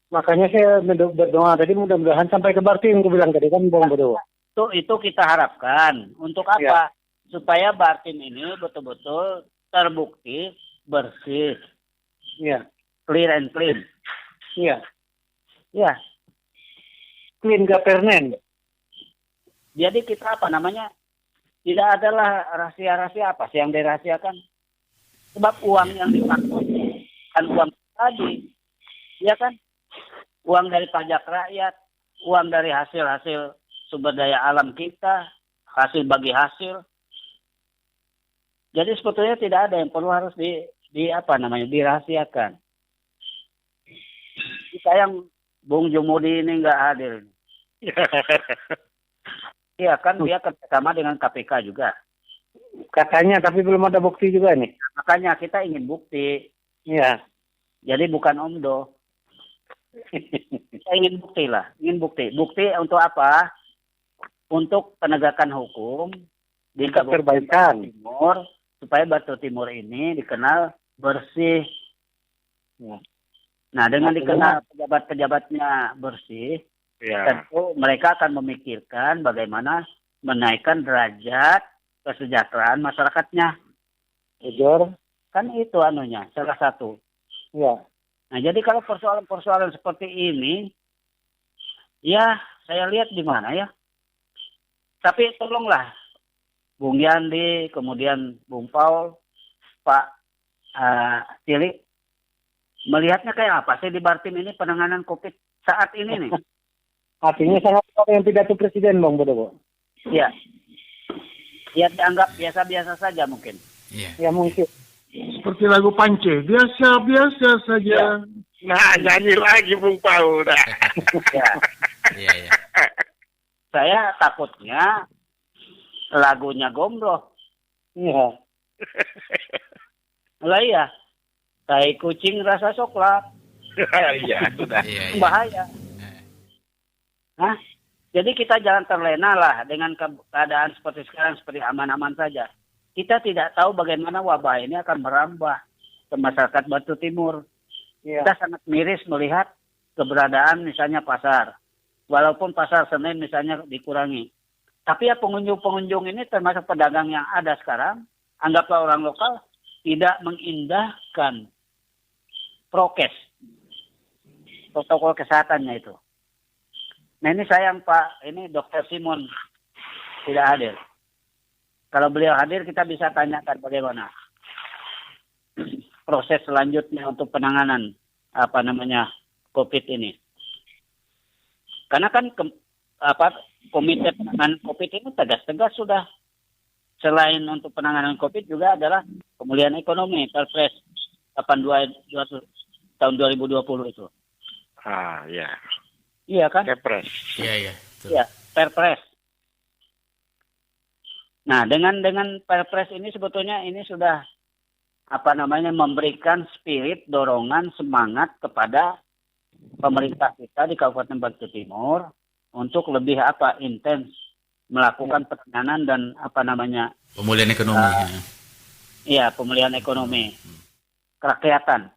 Makanya saya berdoa tadi mudah-mudahan sampai ke Bartim, gue bilang tadi kan Bang Bro. Itu kita harapkan. Untuk apa? Supaya Bartim ini betul-betul terbukti bersih. Iya. Clear and clean. Iya. Ya. Clean gak pernen. Jadi kita tidak adalah rahasia-rahasia apa sih yang dirahasiakan. Sebab uang yang dipakai kan uang tadi. Ya kan? Uang dari pajak rakyat, uang dari hasil-hasil sumber daya alam kita, hasil bagi hasil. Jadi sebetulnya tidak ada yang perlu harus dirahasiakan. Sayang Bung Jumudi ini nggak hadir. Iya kan dia kerjasama dengan KPK juga. Katanya, tapi belum ada bukti juga nih. Makanya kita ingin bukti. Iya. Jadi bukan omdo. Kita ingin bukti lah. Ingin bukti. Bukti untuk apa? Untuk penegakan hukum di perbaikan Timur, supaya Batu Timur ini dikenal bersih. Nah, dengan dikenal pejabat-pejabatnya bersih, tentu mereka akan memikirkan bagaimana menaikkan derajat kesejahteraan masyarakatnya. Jujur. Kan itu anunya, salah satu. Ya. Nah, jadi kalau persoalan-persoalan seperti ini, ya saya lihat di mana ya. Tapi tolonglah, Bung Yandi, kemudian Bung Paul, Pak Cilik, melihatnya kayak apa sih di Bartim ini penanganan COVID saat ini nih? Artinya sangat yang pidato presiden, Bang Bodowo. Ya, ya dianggap biasa-biasa saja mungkin. Iya. Ya mungkin. Seperti lagu Pance, biasa-biasa saja. Nah, nyanyi lagi Bung Paul. Ya. Iya. Saya takutnya lagunya Gombrong. Iya. Lah iya, tai kucing rasa coklat. Iya, sudah. Iya. Bahaya. Hah? Jadi kita jangan terlena lah dengan keadaan seperti sekarang, seperti aman-aman saja. Kita tidak tahu bagaimana wabah ini akan merambah ke masyarakat Batu Timur. Iya. Kita sangat miris melihat keberadaan misalnya pasar. Walaupun pasar Senen misalnya dikurangi. Tapi ya pengunjung-pengunjung ini termasuk pedagang yang ada sekarang, anggaplah orang lokal, tidak mengindahkan prokes, protokol kesehatannya itu. Nah ini sayang Pak, ini Dr. Simon tidak hadir. Kalau beliau hadir kita bisa tanyakan bagaimana proses selanjutnya untuk penanganan COVID ini. Karena kan komite penanganan COVID ini tegas-tegas sudah. Selain untuk penanganan COVID juga adalah pemulihan ekonomi, Perpres 82 tahun 2020 itu. Ah, ya. Iya kan? Kepres. Iya. Iya, Perpres. Nah, dengan Perpres ini sebetulnya ini sudah memberikan spirit, dorongan, semangat kepada pemerintah kita di Kabupaten Batu Timur untuk lebih intens melakukan penanganan dan Pemulihan ekonomi. Iya, pemulihan ekonomi kerakyatan.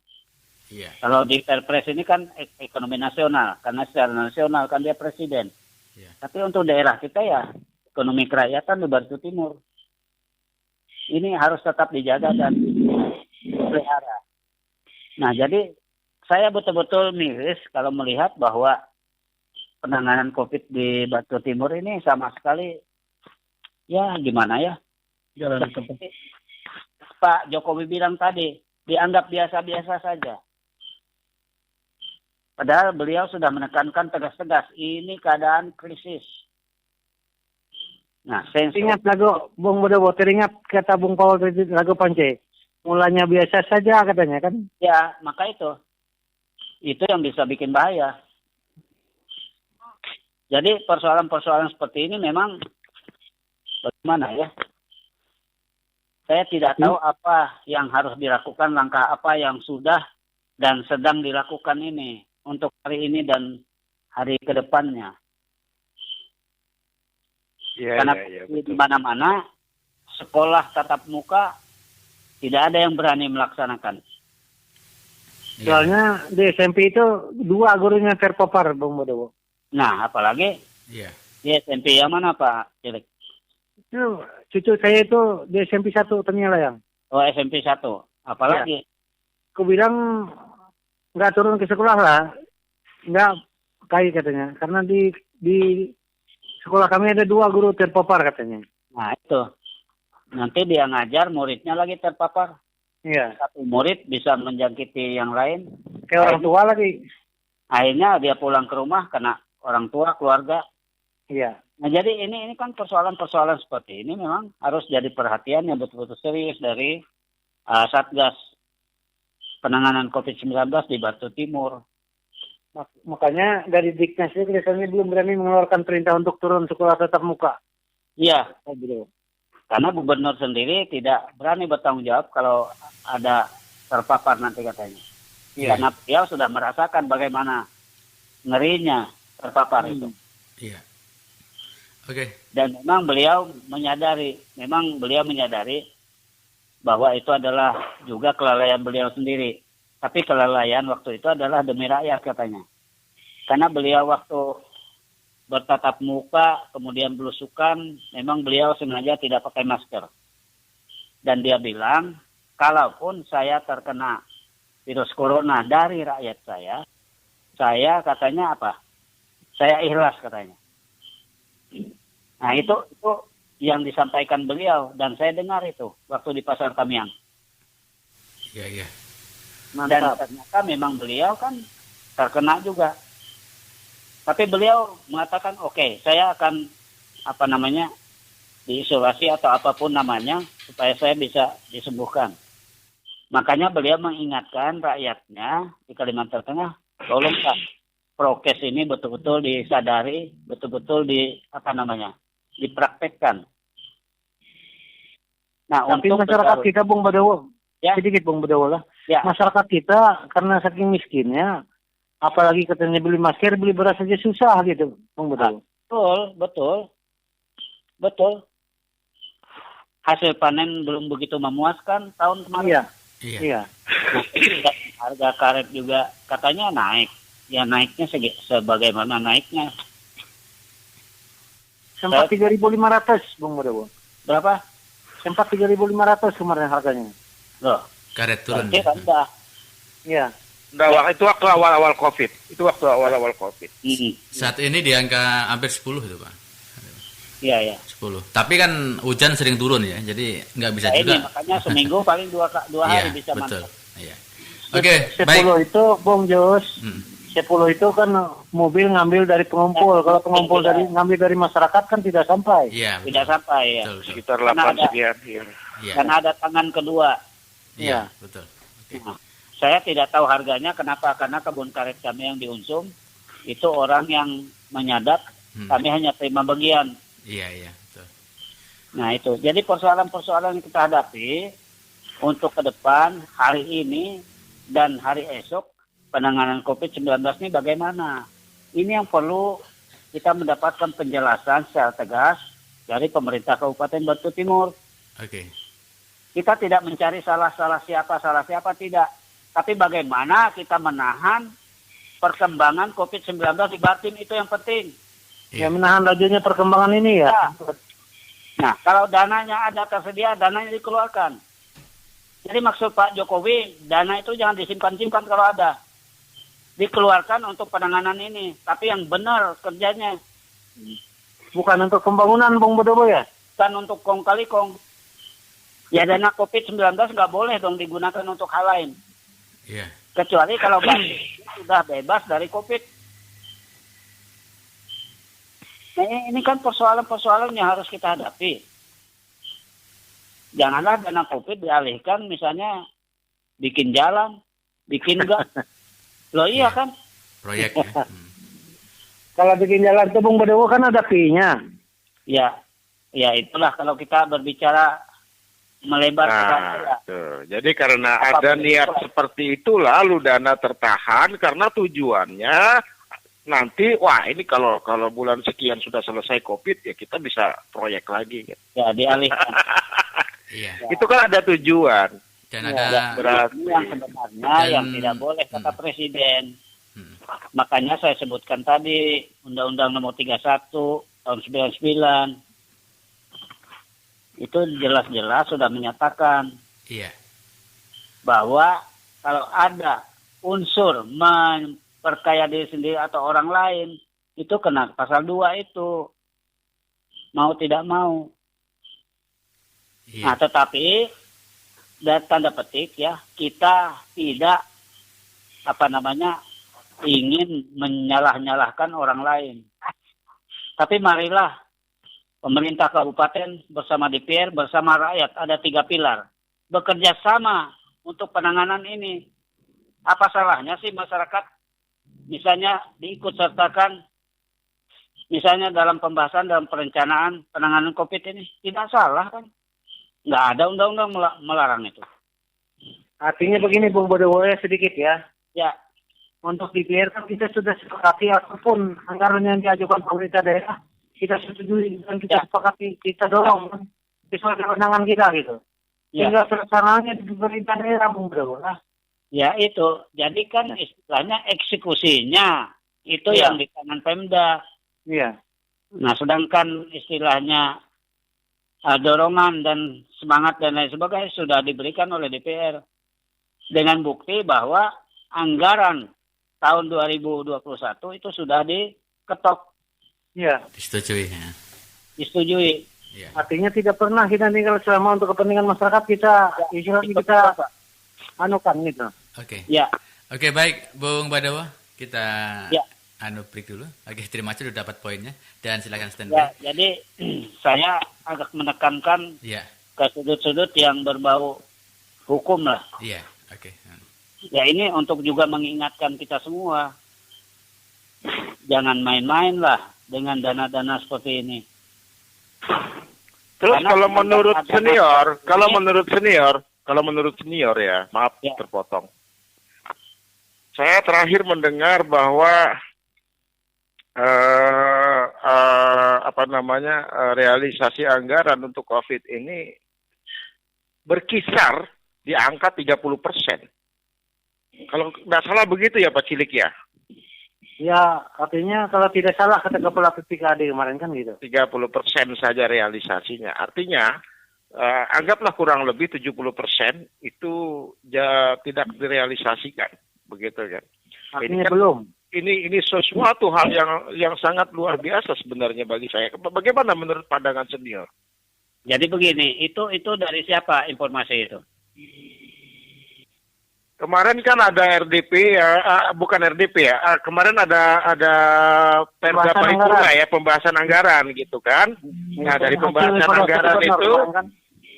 Iya. Kalau di Perpres ini kan ekonomi nasional, karena secara nasional kan dia presiden. Iya. Tapi untuk daerah kita ya ekonomi kerakyatan di Batu Timur ini harus tetap dijaga dan dipelihara. Nah, jadi saya betul-betul miris kalau melihat bahwa penanganan COVID di Batu Timur ini sama sekali, ya gimana ya? Seperti Pak Jokowi bilang tadi, dianggap biasa-biasa saja. Padahal beliau sudah menekankan tegas-tegas, ini keadaan krisis. Nah, Ingat lagu Bung Bodowo, teringat kata Bung Paul tadi lagu Pance. Mulanya biasa saja katanya kan? Ya, maka itu yang bisa bikin bahaya. Jadi persoalan-persoalan seperti ini memang bagaimana ya? Saya tidak tahu apa yang harus dilakukan, langkah apa yang sudah dan sedang dilakukan ini untuk hari ini dan hari ke depannya. Ya, Karena di mana-mana sekolah tatap muka tidak ada yang berani melaksanakan. Soalnya di SMP itu 2 gurunya terpapar, Bung Bodowo. Nah, apalagi di SMP yang mana Pak Cilik? Itu cucu saya itu di SMP 1 ternyata yang. Oh, SMP 1. Apalagi? Aku bilang nggak turun ke sekolah lah. Nggak kayak katanya. Karena di sekolah kami ada 2 guru terpapar katanya. Nah, itu. Nanti dia ngajar, muridnya lagi terpapar. Iya. Satu murid bisa menjangkiti yang lain. Kayak orang tua lagi. Akhirnya dia pulang ke rumah kena orang tua, keluarga. Iya. Nah, jadi ini kan persoalan-persoalan seperti ini memang harus jadi perhatian yang betul-betul serius dari Satgas penanganan COVID-19 di Batu Timur. Makanya dari Diknas itu kelihatannya belum berani mengeluarkan perintah untuk turun sekolah tatap muka. Iya. Karena gubernur sendiri tidak berani bertanggung jawab kalau ada terpapar nanti katanya. Iya. Karena dia sudah merasakan bagaimana ngerinya terpapar itu. Iya. Oke. Dan memang beliau menyadari bahwa itu adalah juga kelalaian beliau sendiri. Tapi kelalaian waktu itu adalah demi rakyat katanya. Karena beliau waktu bertatap muka, kemudian belusukan, memang beliau sengaja tidak pakai masker. Dan dia bilang, kalaupun saya terkena virus corona dari rakyat saya katanya apa? Saya ikhlas katanya. Nah itu yang disampaikan beliau dan saya dengar itu waktu di Pasar Tamiang. Iya. Dan ternyata memang beliau kan terkena juga. Tapi beliau mengatakan, oke, saya akan diisolasi atau apapun namanya supaya saya bisa disembuhkan. Makanya beliau mengingatkan rakyatnya di Kalimantan Tengah, tolong Pak, prokes ini betul-betul disadari, betul-betul dipraktekkan. Nah, tapi untuk masyarakat kita, Bung Badawo, sedikit Bung Badawo lah. Ya. Masyarakat kita karena saking miskinnya, apalagi katanya beli masker, beli beras saja susah gitu, Bung Badawo. Betul. Hasil panen belum begitu memuaskan tahun kemarin. Iya. Harga karet juga katanya naik. Ya naiknya sebagaimana naiknya. Sempat 3.500, Bung Badawo. Berapa? Sempat 3.500 kemarin harganya. Loh. Karet turun. Rendah. Iya. Itu waktu awal-awal COVID. Saat ini di angka hampir 10 itu, Pak. Iya. 10. Tapi kan hujan sering turun ya, jadi nggak bisa juga. Ini makanya seminggu paling dua hari bisa betul. mantap. Iya. Oke, baik. 10 itu, Bung Jos, 10 itu kan mobil ngambil dari pengumpul. Kalau pengumpul ngambil dari masyarakat kan tidak sampai. Iya. Tidak sampai ya. Betul. Sekitar 8 sekian. Iya. Karena ada tangan kedua. Iya, betul. Oke. Nah, saya tidak tahu harganya kenapa, karena kebun karet kami yang di Unsum itu orang yang menyadap, kami hanya terima bagian. Iya, betul. Nah itu, jadi persoalan-persoalan yang kita hadapi untuk ke depan, hari ini dan hari esok, penanganan COVID-19 ini bagaimana? Ini yang perlu kita mendapatkan penjelasan secara tegas dari pemerintah Kabupaten Batu Timur. Oke. Kita tidak mencari salah siapa tidak. Tapi bagaimana kita menahan perkembangan COVID-19 di Batin, itu yang penting. Ya, menahan lajunya perkembangan ini ya. Nah, kalau dananya ada tersedia, dananya dikeluarkan. Jadi maksud Pak Jokowi, dana itu jangan disimpan-simpan kalau ada. Dikeluarkan untuk penanganan ini. Tapi yang benar kerjanya. Bukan untuk pembangunan, Bung Badawo ya? Bukan untuk kong kali kong. Ya dana COVID-19 nggak boleh dong digunakan untuk hal lain. Iya. Kecuali kalau Batin sudah bebas dari COVID. Nah, ini kan persoalan-persoalan yang harus kita hadapi. Janganlah dana COVID dialihkan misalnya bikin jalan, bikin gas. Loh iya kan? Proyek ya. Kalau bikin jalan itu Bung Badawo kan ada fee-nya. Ya itulah kalau kita berbicara melebar. Jadi karena ada niat seperti itu lalu dana tertahan karena tujuannya nanti ini kalau bulan sekian sudah selesai COVID ya kita bisa proyek lagi. Ya dialihkan. Iya. Itu kan ada tujuan. Dan ada berarti yang sebenarnya yang tidak boleh kata Presiden. Makanya saya sebutkan tadi Undang-Undang Nomor 31 tahun 99 itu jelas-jelas sudah menyatakan bahwa kalau ada unsur memperkaya diri sendiri atau orang lain itu kena pasal 2 itu mau tidak mau. Nah tetapi dan tanda petik ya kita tidak ingin menyalah-nyalahkan orang lain. Tapi marilah pemerintah kabupaten bersama DPR, bersama rakyat, ada 3 pilar. Bekerja sama untuk penanganan ini. Apa salahnya sih masyarakat misalnya diikut sertakan misalnya dalam pembahasan, dalam perencanaan penanganan COVID ini? Tidak salah kan? Nggak ada undang-undang melarang itu. Artinya begini Bung Badawo sedikit ya. Ya. Untuk DPR kan kita sudah sepakati apapun anggaran yang diajukan pemerintah daerah. Kita setujui dan kita sepakati, kita dorong sesuai kewenangan kita gitu. Tinggal pelaksananya di pemerintah daerah, Bung Badawo. Ya itu, jadi kan istilahnya eksekusinya itu yang di tangan Pemda. Iya. Nah, sedangkan istilahnya dorongan dan semangat dan lain sebagainya sudah diberikan oleh DPR dengan bukti bahwa anggaran tahun 2021 itu sudah diketok, Iya. disetujui. Ya. Artinya tidak pernah kita tinggal selama untuk kepentingan masyarakat kita istilahnya kita anukan gitu. Oke. Ya. Oke, baik, Bung Badawa, kita Ya. break dulu. Oke, terima kasih sudah dapat poinnya dan silakan Ya, standby. jadi saya agak menekankan Iya. ke sudut-sudut yang berbau hukum lah. Iya, oke. Ya, ini untuk juga mengingatkan kita semua. Jangan main-main lah dengan dana-dana seperti ini. Terus Karena kalau menurut ada- senior ya, maaf Ya. terpotong. Saya terakhir mendengar bahwa realisasi anggaran untuk COVID ini berkisar di angka 30%. Kalau nggak salah begitu ya Pak Cilik ya? Ya, artinya kalau tidak salah kata Kepala PPKD kemarin kan gitu. 30% saja realisasinya. Artinya, anggaplah kurang lebih 70% itu tidak direalisasikan. Begitu kan? Artinya belum. Ini sesuatu hal yang sangat luar biasa sebenarnya bagi saya. Bagaimana menurut pandangan senior? Jadi begini, itu dari siapa informasi itu? Kemarin kan ada RDP, bukan RDP ya. Kemarin ada Perda Pembahasan Paripurna anggaran. ya, pembahasan anggaran gitu kan. Nah, dari pembahasan anggaran itu,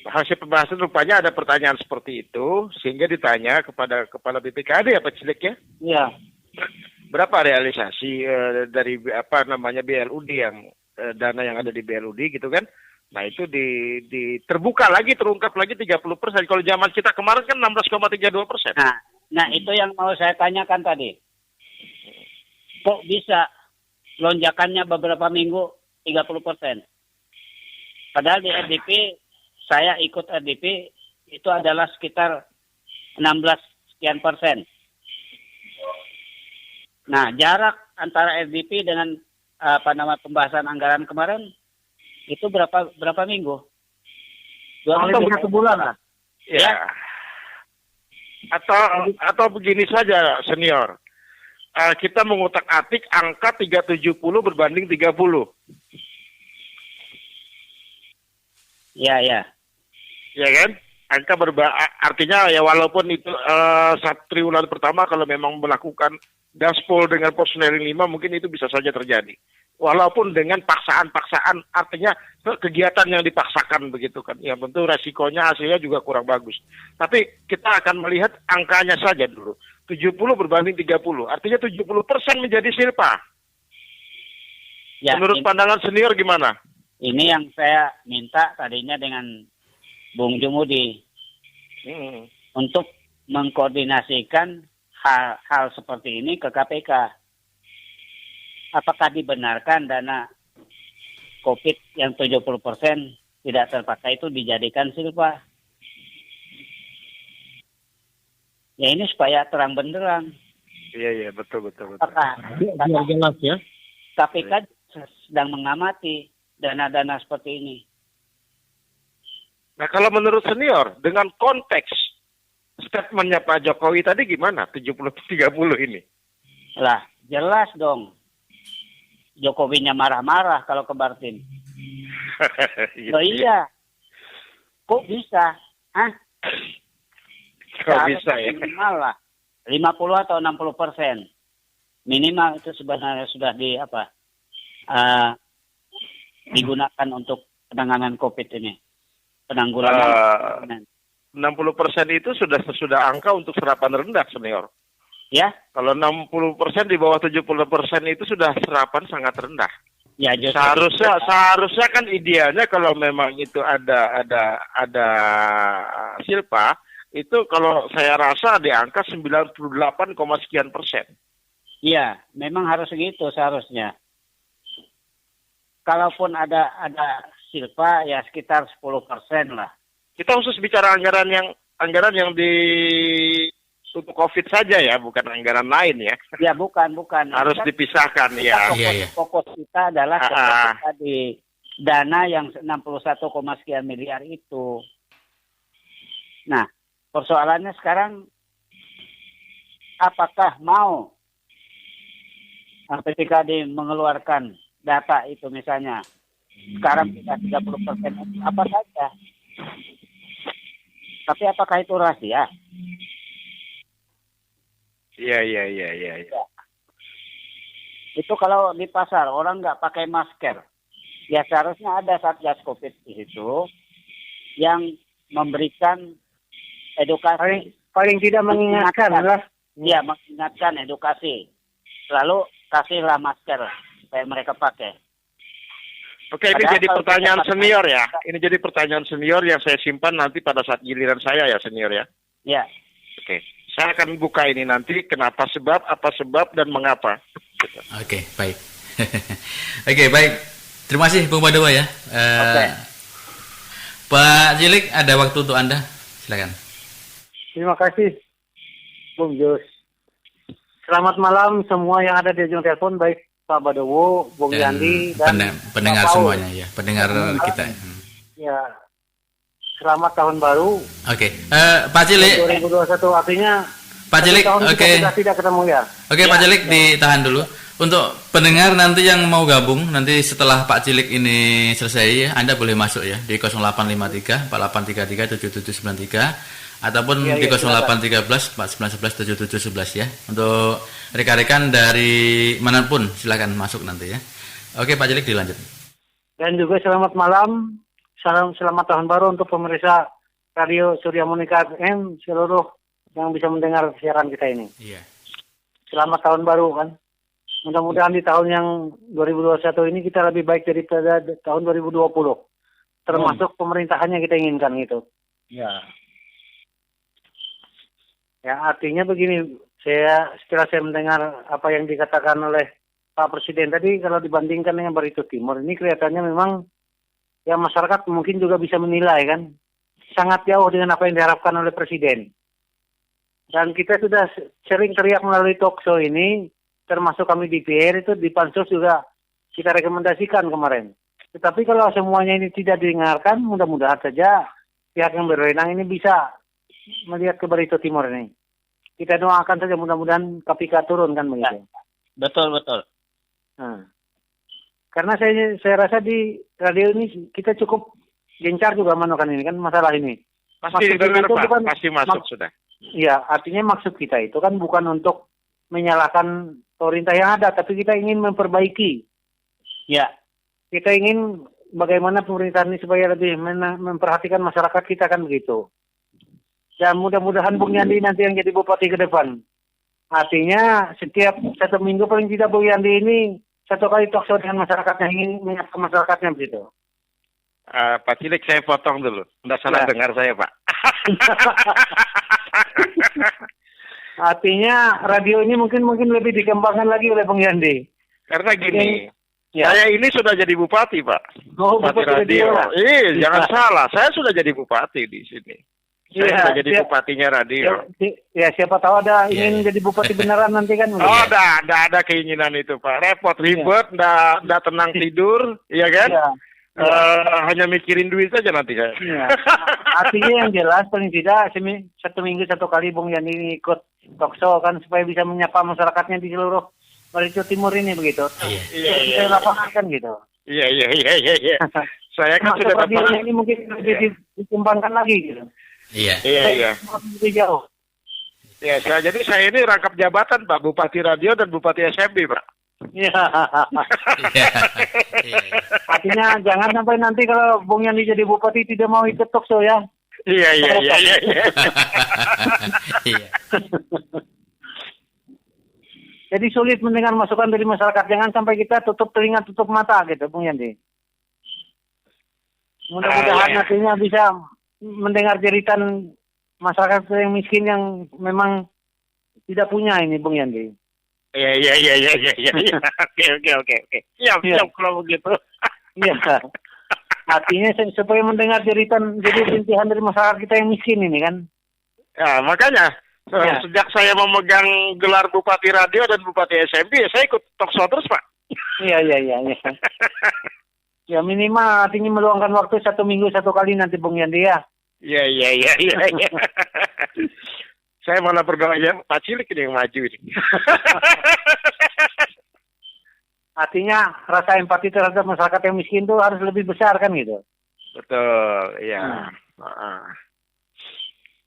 hasil pembahasan rupanya ada pertanyaan seperti itu, sehingga ditanya kepada Kepala BPKD ya Pak Cilik ya. Iya. Berapa realisasi dari BLUD yang dana yang ada di BLUD gitu kan. Nah itu terbuka lagi, terungkap lagi 30%. Kalau zaman kita kemarin kan 16,32%. Nah itu yang mau saya tanyakan tadi. Kok bisa lonjakannya beberapa minggu 30%? Padahal di RDP, saya ikut RDP, itu adalah sekitar 16 sekian persen. Nah, jarak antara RDP dengan pembahasan anggaran kemarin itu berapa minggu? 2 minggu. 1 bulan lah. Ya. Atau begini saja senior. Kita mengutak-atik angka 370 berbanding 30. Ya. Ya kan? Artinya ya walaupun itu triwulan pertama kalau memang melakukan gaspol dengan porsneling 5 mungkin itu bisa saja terjadi. Walaupun dengan paksaan-paksaan, artinya kegiatan yang dipaksakan begitu kan. Ya tentu resikonya hasilnya juga kurang bagus. Tapi kita akan melihat angkanya saja dulu. 70 berbanding 30. Artinya 70% menjadi silpa. Ya, menurut pandangan senior gimana? Ini yang saya minta tadinya dengan Bung Jumudi untuk mengkoordinasikan hal seperti ini ke KPK. Apakah dibenarkan dana COVID yang 70% tidak terpakai itu dijadikan silpa? Ya ini supaya terang benderang. Iya, betul. Apakah jelas ya. KPK sedang mengamati dana-dana seperti ini? Nah kalau menurut senior, dengan konteks statementnya Pak Jokowi tadi gimana? 70-30 ini? Lah, jelas dong. Jokowinya marah-marah kalau ke Bartin. Oh iya. Kok bisa? Hah? Kok bisa ya? Minimal lah. 50 atau 60%. Minimal itu sebenarnya sudah digunakan untuk penanganan COVID ini. Penanggulangan. 60% itu sudah angka untuk serapan rendah senior. Ya. Kalau 60% di bawah 70% itu sudah serapan sangat rendah. Ya, seharusnya kan idealnya kalau memang itu ada silpa, itu kalau saya rasa di angka 98, sekian persen. Iya, memang harus segitu seharusnya. Kalaupun ada silpa ya sekitar 10% lah. Kita khusus bicara anggaran yang untuk COVID saja ya, bukan anggaran lain ya. Ya bukan. Harus dipisahkan ya. Fokus kita adalah kita di dana yang 61, sekian miliar itu. Nah, persoalannya sekarang apakah mau PPKD mengeluarkan data itu misalnya sekarang kita 30% apa saja. Tapi apakah itu rahasia? Iya. Itu kalau di pasar orang nggak pakai masker, ya seharusnya ada Satgas Covid di situ yang memberikan edukasi. Paling tidak mengingatkan lah. Ya, mengingatkan edukasi. Lalu kasihlah masker supaya mereka pakai. Oke, ini jadi pertanyaan senior ya. Ini jadi pertanyaan senior yang saya simpan nanti pada saat giliran saya ya senior ya. Ya. Oke. Saya akan buka ini nanti kenapa sebab, apa sebab, dan mengapa. Oke, baik. Oke, baik. Terima kasih Bung Badowo ya. Pak Cilik, ada waktu untuk Anda. Silakan. Terima kasih, Bung Jos. Selamat malam semua yang ada di ujung telepon, baik Pak Badowo, Bung Yandi, dan pendengar semuanya ya, pendengar kita. Ya. Selamat tahun baru. Oke, Pak Cilik. 2021 artinya Pak Cilik, oke. Tidak ketemu ya. Oke, Pak Cilik ditahan dulu. Untuk pendengar nanti yang mau gabung nanti setelah Pak Cilik ini selesai, Anda boleh masuk ya di 0853 4833 7793 ataupun di 0813 4911 7711 ya. Untuk rekan-rekan dari manapun silakan masuk nanti ya. Oke, Pak Cilik dilanjut. Dan juga selamat malam. Selamat tahun baru untuk pemirsa Radio Surya Monika FM seluruh yang bisa mendengar siaran kita ini. Iya. Selamat tahun baru kan. Mudah-mudahan di tahun yang 2021 ini kita lebih baik daripada tahun 2020. Termasuk pemerintahannya kita inginkan gitu. Ya. Ya, artinya begini, setelah saya mendengar apa yang dikatakan oleh Pak Presiden tadi, kalau dibandingkan dengan Barito Timur, ini kelihatannya memang ya masyarakat mungkin juga bisa menilai kan sangat jauh dengan apa yang diharapkan oleh Presiden. Dan kita sudah sering teriak melalui talk show ini, termasuk kami di PR itu di Pansus juga kita rekomendasikan kemarin. Tetapi kalau semuanya ini tidak didengarkan, mudah-mudahan saja pihak yang berwenang ini bisa melihat ke Barito Timur ini. Kita doakan saja mudah-mudahan KPK turun kan begitu. Betul. Nah. Karena saya rasa di radio ini kita cukup gencar juga menekan ini kan masalah ini. Pasti didengar Pak, pasti masuk sudah. Iya, artinya maksud kita itu kan bukan untuk menyalahkan pemerintah yang ada, tapi kita ingin memperbaiki. Ya, kita ingin bagaimana pemerintah ini supaya lebih memperhatikan masyarakat kita kan begitu. Dan mudah-mudahan Bung Yandi nanti yang jadi bupati ke depan. Artinya setiap 1 minggu paling tidak Bung Yandi ini 1 kali talk show dengan masyarakatnya, ingin menyapa masyarakatnya begitu. Pak Cilik saya potong dulu. Nggak salah dengar saya Pak. Artinya radio ini mungkin lebih dikembangkan lagi oleh Bung Yandi. Karena gini, saya ini sudah jadi bupati Pak. Oh, bupati radio. Jangan salah, saya sudah jadi bupati di sini. Saya sudah jadi bupatinya radio. Ya siapa tahu ada ingin jadi bupati beneran nanti kan. Oh, ada keinginan itu Pak. Repot, ribet, nggak tenang tidur, iya kan? Hanya mikirin duit saja nanti saya. Artinya yang jelas paling tidak 1 minggu 1 kali Bung Yani ikut talk show kan supaya bisa menyapa masyarakatnya di seluruh Barito Timur ini begitu. Iya. Lapangan kan gitu. Iya. Saya kan sudah dapat. Ini mungkin lebih dikembangkan lagi gitu. Iya. Lebih jauh. Ya, jadi saya ini rangkap jabatan Pak, Bupati Radio dan Bupati SMB Pak. Iya. Artinya jangan sampai nanti kalau Bung Yani jadi bupati tidak mau ikut talk show ya. Iya. Jadi sulit mendengar masukan dari masyarakat. Jangan sampai kita tutup telinga, tutup mata gitu, Bung Yani. Mudah-mudahan nantinya bisa mendengar jeritan masyarakat yang miskin yang memang tidak punya ini, Bung Yani. Iya. Oke. Siap kalau begitu. Iya. Artinya supaya mendengar jeritan, jadi rintihan dari masyarakat kita yang miskin ini kan. Ya, makanya Ya. Sejak saya memegang gelar Bupati Radio dan Bupati SMP, saya ikut talk show terus, Pak. Iya. Ya minimal artinya meluangkan waktu 1 minggu 1 kali nanti Bung Yandi ya. Iya. Saya malah berdoa aja, Pak Cilik ini yang maju ini. Artinya rasa empati terhadap masyarakat yang miskin itu harus lebih besar kan gitu. Betul, iya.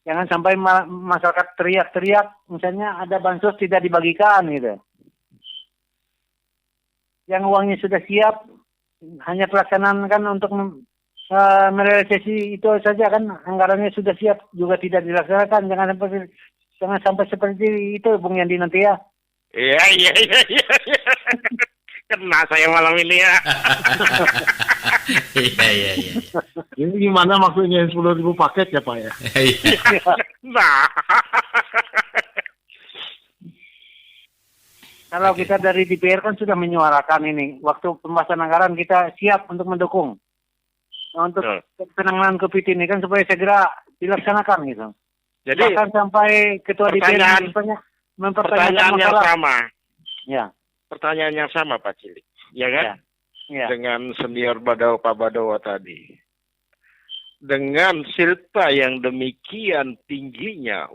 Jangan sampai masyarakat teriak-teriak, misalnya ada bansos tidak dibagikan gitu. Yang uangnya sudah siap, hanya pelaksanaan kan untuk merealisasi itu saja kan, anggarannya sudah siap juga tidak dilaksanakan. Jangan sampai seperti itu Bung Yandi nanti ya. Iya. Kena saya malam ini ya. Iya. Ini gimana maksudnya 10.000 paket ya Pak ya? Nah. Kalau kita dari DPR kan sudah menyuarakan ini. Waktu pembahasan anggaran kita siap untuk mendukung. Untuk penanganan COVID ini kan supaya segera dilaksanakan gitu. Jadi bahkan sampai ketua DPR pertanyaan yang sama. Ya. Pertanyaan yang sama Pak Cilik, ya kan? Ya. Dengan senior Pak Badawa tadi. Dengan silpa yang demikian tingginya,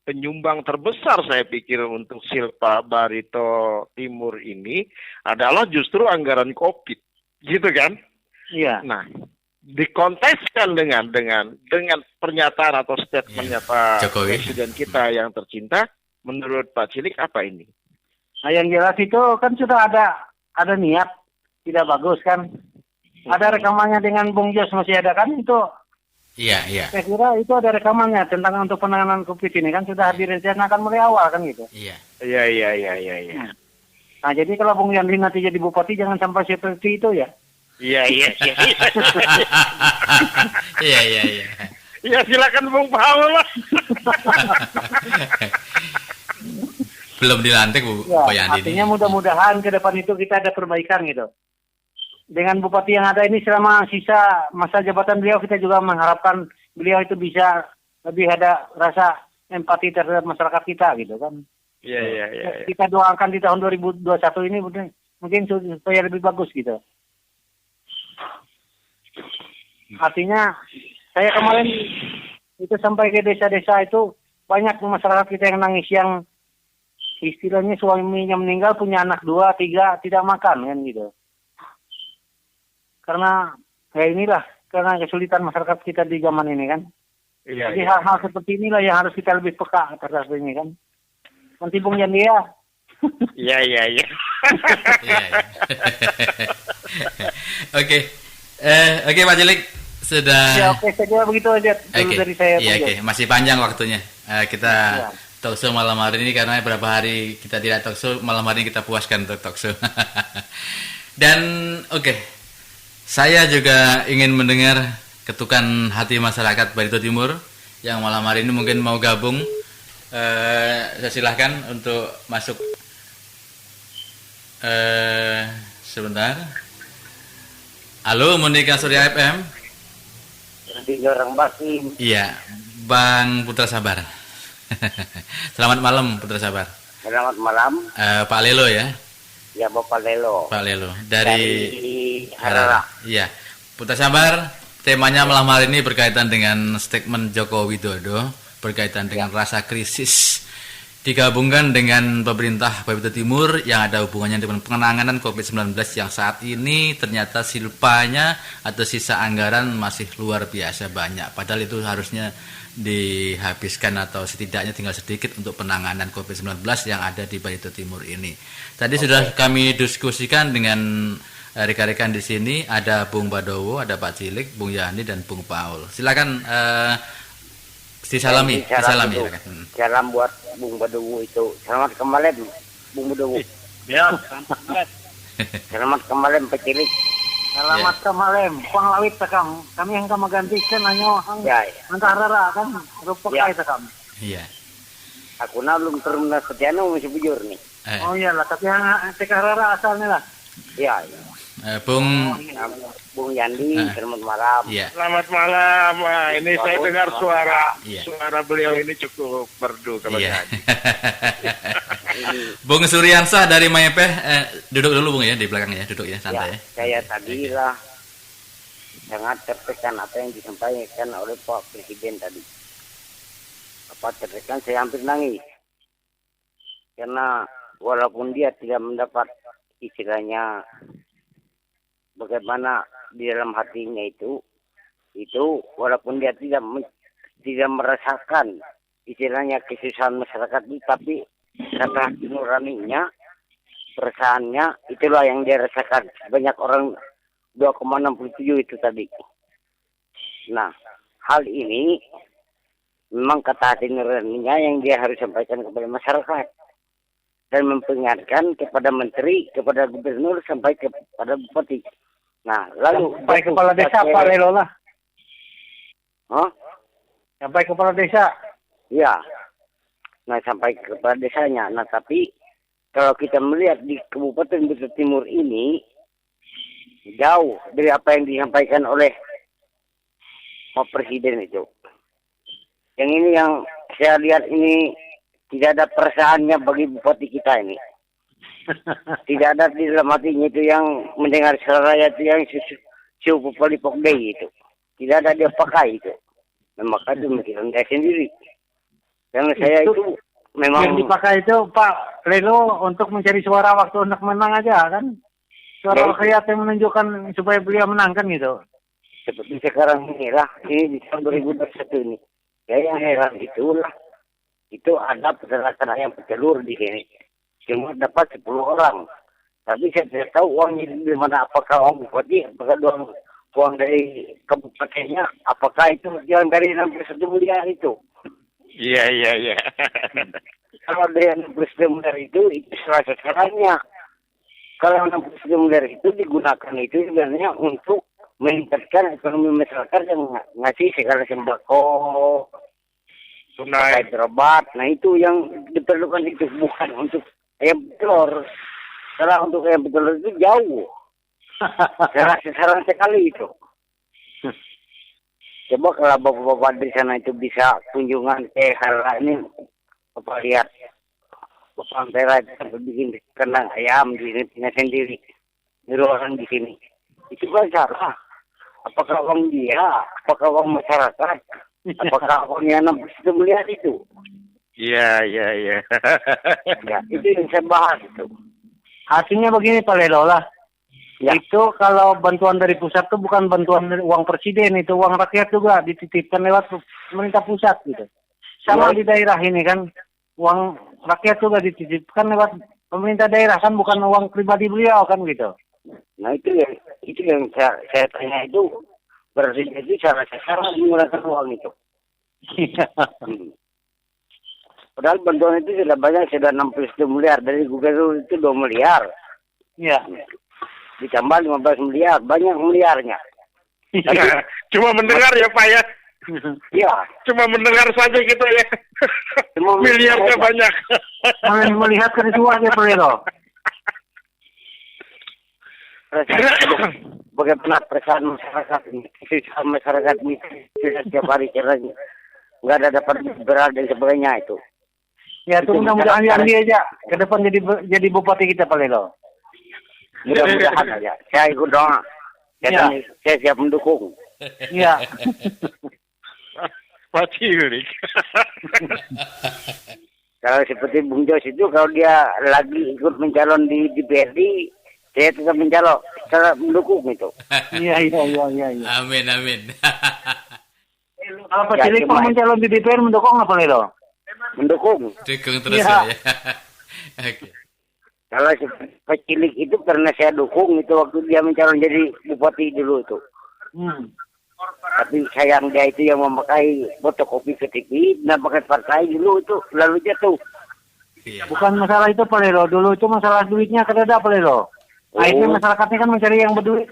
penyumbang terbesar saya pikir untuk silpa Barito Timur ini adalah justru anggaran COVID, gitu kan? Iya. Nah, dikonteskan dengan pernyataan atau statementnya Pak Jokowi. Presiden kita yang tercinta, menurut Pak Cilik apa ini? Nah, yang jelas itu kan sudah ada niat tidak bagus kan. Ada rekamannya dengan Bung Jos masih ada kan itu. Iya. Saya kira itu ada rekamannya tentang untuk penanganan COVID ini kan sudah direncanakan mulai awal kan gitu. Iya. Nah, jadi kalau Bung Yandi nanti jadi bupati jangan sampai seperti itu ya. Iya. Iya. Ya silakan Bung Paul lah. Belum dilantik Bu Yandi. Artinya mudah-mudahan ke depan itu kita ada perbaikan gitu. Dengan bupati yang ada ini selama sisa masa jabatan beliau kita juga mengharapkan beliau itu bisa lebih ada rasa empati terhadap masyarakat kita gitu kan. Iya. Kita doakan di tahun 2021 ini mungkin supaya lebih bagus gitu. Artinya saya kemarin itu sampai ke desa-desa itu banyak masyarakat kita yang nangis yang istilahnya suaminya meninggal punya anak 2, 3 tidak makan kan gitu. Karena inilah karena kesulitan masyarakat kita di zaman ini kan. Iya. Jadi hal-hal seperti inilah yang harus kita lebih peka terhadap ini kan. Nanti Bung Yandi ya. Iya. Oke. Oke Pak Cilik sudah. Ya oke saja begitu aja dulu dari saya. Iya. Masih panjang waktunya. Kita talkshow malam hari ini karena beberapa hari kita tidak talkshow, malam hari ini kita puaskan untuk talkshow. Dan saya juga ingin mendengar ketukan hati masyarakat Barito Timur yang malam hari ini mungkin mau gabung. Saya silahkan untuk masuk. Sebentar. Halo, Monika Surya FM. Di orang Basim. Iya, Bang Putra Sabar. Selamat malam Putra Sabar. Selamat malam. Pak Lelo ya? Ya Bapak Lelo. Pak Lelo dari Harara. Iya. Putra Sabar, temanya malam hari ini berkaitan dengan statement Joko Widodo berkaitan dengan rasa krisis digabungkan dengan pemerintah Barito Timur yang ada hubungannya dengan penanganan COVID-19 yang saat ini ternyata silpanya atau sisa anggaran masih luar biasa banyak. Padahal itu harusnya dihabiskan atau setidaknya tinggal sedikit untuk penanganan COVID-19 yang ada di Barito Timur ini. Tadi sudah kami diskusikan dengan rekan-rekan di sini, ada Bung Badowo, ada Pak Cilik, Bung Yani dan Bung Paul. Silakan disalami. Salam buat Bung Badowo itu. Selamat kembali Bung Badowo. Ya. Selamat kembali Pak Cilik. Selamat kembali, Pang Lawit takam. Kami yang kamu gantikan hanya antara kan rupa kaya takam. Iya. Aku belum terima setiano masih bujur nih. Oh iyalah, tapi yang tekarara asalnya lah. Ya, Bung Bung Yandi, selamat malam. ya. Selamat malam. Wah, ini saya dengar Iya. suara beliau ini cukup merdu kalau Iya. nyanyi. Bung Suryansah dari Mayepeh, duduk dulu Bung ya di belakang ya, duduk ya santai ya. Saya tadi lah sangat tertekan apa yang disampaikan oleh Pak Presiden tadi. Apa tertekan, saya hampir nangis. Karena walaupun dia tidak mendapat istilahnya bagaimana di dalam hatinya itu walaupun dia tidak merasakan istilahnya kesusahan masyarakat itu, tapi kata hati nuraninya, perasaannya, itulah yang dia rasakan. Banyak orang 2,67 itu tadi. Nah, hal ini memang kata hati nuraninya yang dia harus sampaikan kepada masyarakat dan memperingatkan kepada menteri, kepada gubernur, sampai kepada bupati. Nah, lalu Sampai kepala desa Pak Lelo lah. Hah? Sampai kepala desa. Ya. Nah, sampai ke kepala desanya. Nah, tapi kalau kita melihat di Kabupaten Bogor Timur ini jauh dari apa yang disampaikan oleh Pak Presiden itu. Yang ini yang saya lihat ini tidak ada perasaannya bagi bupati kita ini. Tidak ada di dalam hatinya itu yang mendengar suara rakyat itu yang siu Palipok Day itu. Tidak ada dia pakai itu. Nah, maka itu mikiran dia sendiri. Karena saya itu memang yang dipakai itu Pak Lelo untuk mencari suara waktu hendak menang aja kan. Suara rakyat yang menunjukkan supaya beliau menang kan gitu. Seperti sekarang ini lah, ini di tahun 2021 ini. Ya yang heran itulah. Itu ada peternakan ayam petelur di sini. Cuma dapat 10 orang. Tapi saya tidak tahu uangnya di mana, apakah uang bupati, apakah uang dari kabupatennya, apakah itu yang dari 61 miliar itu. Iya. Kalau dari 61 miliar itu salah-salahnya. Kalau 61 miliar itu digunakan itu sebenarnya untuk meningkatkan ekonomi masyarakat yang ngasih segala sembako, Tunai. berobat. Nah itu yang diperlukan itu, bukan untuk ayam telur. Karena untuk ayam telur itu jauh. Sarang sekali itu. Coba kalau bapak-bapak di sana itu bisa kunjungan ke hal ini, bapak lihat bapak Ampera itu sampai bikin kandang ayam di sini sendiri, di ruangan di sini. Itu kan salah. Apakah uang dia, apakah uang masyarakat, apakah uangnya 61 miliar itu? Iya. Ya, itu yang saya bahas itu. Artinya begini Pak Lelo lah. Ya. Itu kalau bantuan dari pusat itu bukan bantuan dari uang presiden, itu uang rakyat juga dititipkan lewat pemerintah pusat gitu. Sama di daerah ini kan uang rakyat juga dititipkan lewat pemerintah daerah kan, bukan uang pribadi beliau kan gitu. Nah itu yang saya tanya itu, berarti itu cara menggunakan uang itu. Padahal bantuan itu sudah banyak, sudah 61 miliar. Dari gubernur itu 2 miliar. Iya. Ditambah 15 miliar, banyak miliarnya. Cuma mendengar ya Pak ya. Iya. Cuma mendengar saja gitu ya. Cuma Miliarnya banyak. Kalian melihat kan itu aja Pak Lelo. Bagaimana perasaan masyarakat ini, kesusahan masyarakat ini sudah setiap hari caranya nggak ada dapat beral dan sebagainya itu. Ya itu mudah-mudahan Yandi aja ke depan jadi bupati kita Pak Lelo. Mudah-mudahan aja. Saya ikut doa. Saya siap mendukung. Iya. Pak Cilik. Kalau seperti Bung Jos itu, kalau dia lagi ikut mencalon di DPRD, saya tetap mencalon, saya mendukung itu. Iya. Amin. Kalau Pak Cilik mau mencalon di DPR mendukung apa Lelo? Mendukung. Dukung terus ya. Oke. Kalau Pak Cilik itu karena saya dukung itu waktu dia mencalon jadi bupati dulu itu. Tapi sayang dia itu yang memakai fotokopi KTP, dan pakai partai dulu itu, lalu jatuh. Iya. Bukan masalah itu Pak Lelo, dulu itu masalah duitnya kada Pak Lelo. Akhirnya masyarakatnya kan mencari yang berduit.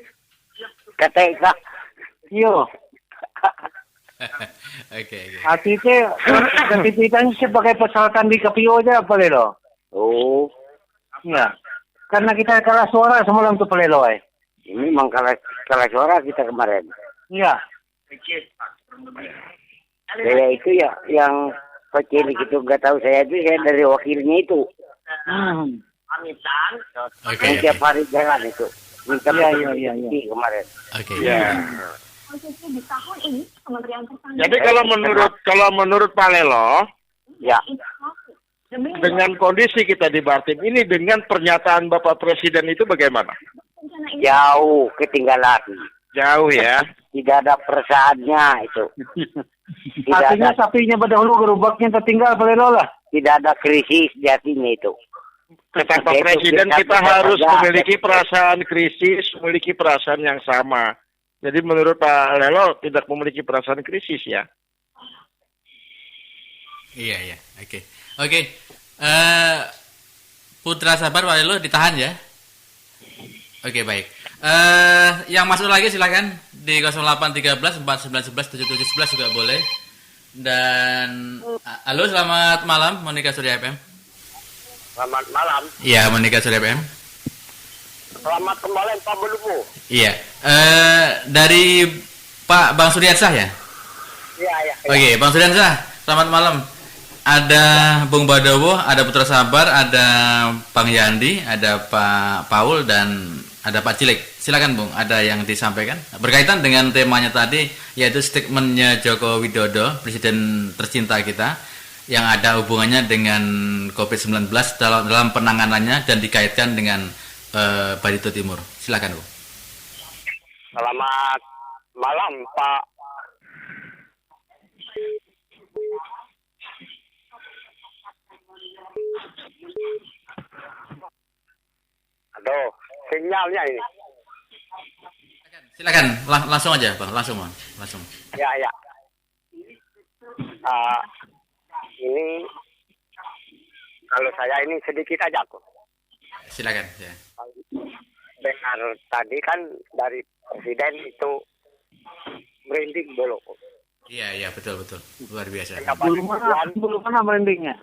KTK. Iya. Oke. Artinya KTP kan sebagai persyaratan di KPU aja Pak Lelo. Oh. Iya. Karena kita kalah suara semalam tuh Pelelo. Ini memang kalah suara kita kemarin. Iya. Saya itu ya yang pecilik itu nggak tahu saya dari wakilnya itu. Yang tiap hari jalan itu. Minta iya. Kemarin. Oke. Ya. Jadi kalau menurut Pak Lelo, Ya. dengan kondisi kita di Bartim ini dengan pernyataan Bapak Presiden itu bagaimana? Jauh ketinggalan. Jauh ya. Tidak ada perasaannya itu. Artinya sapinya pada hulu gerobaknya tertinggal Pelelo lah. Tidak ada krisis di hatinya itu. Kata Pak Presiden kita harus memiliki perasaan krisis, memiliki perasaan yang sama. Jadi menurut Pak Lelo tidak memiliki perasaan krisis ya. Iya. Oke. Putra Sabar Pak Lelo ditahan ya. Oke, baik. Yang masuk lagi silakan di 0813 4911 7711 juga boleh. Dan halo, selamat malam Monika Surya FM. Selamat malam. Iya, Monika Surya FM. Selamat kembali Pak Belubu. Iya. Dari Pak Bang Suryansah ya? Iya. Oke, Bang Suryansah, selamat malam. Ada Bung Badowo, ada Putra Sabar, ada Bang Yandi, ada Pak Paul, dan ada Pak Cilik. Silakan Bung, ada yang disampaikan berkaitan dengan temanya tadi, yaitu statementnya Joko Widodo, Presiden tercinta kita, yang ada hubungannya dengan COVID-19 dalam penanganannya dan dikaitkan dengan Barito Timur. Silakan Bung. Selamat malam Pak. Aduh, sinyalnya ini. Silakan, langsung aja Bang, langsung. Ya. Ini kalau saya ini sedikit aja kok. Silakan ya. Dengar tadi kan dari Presiden itu merinding dulu. Iya, betul. Luar biasa. Belum mana merindingnya?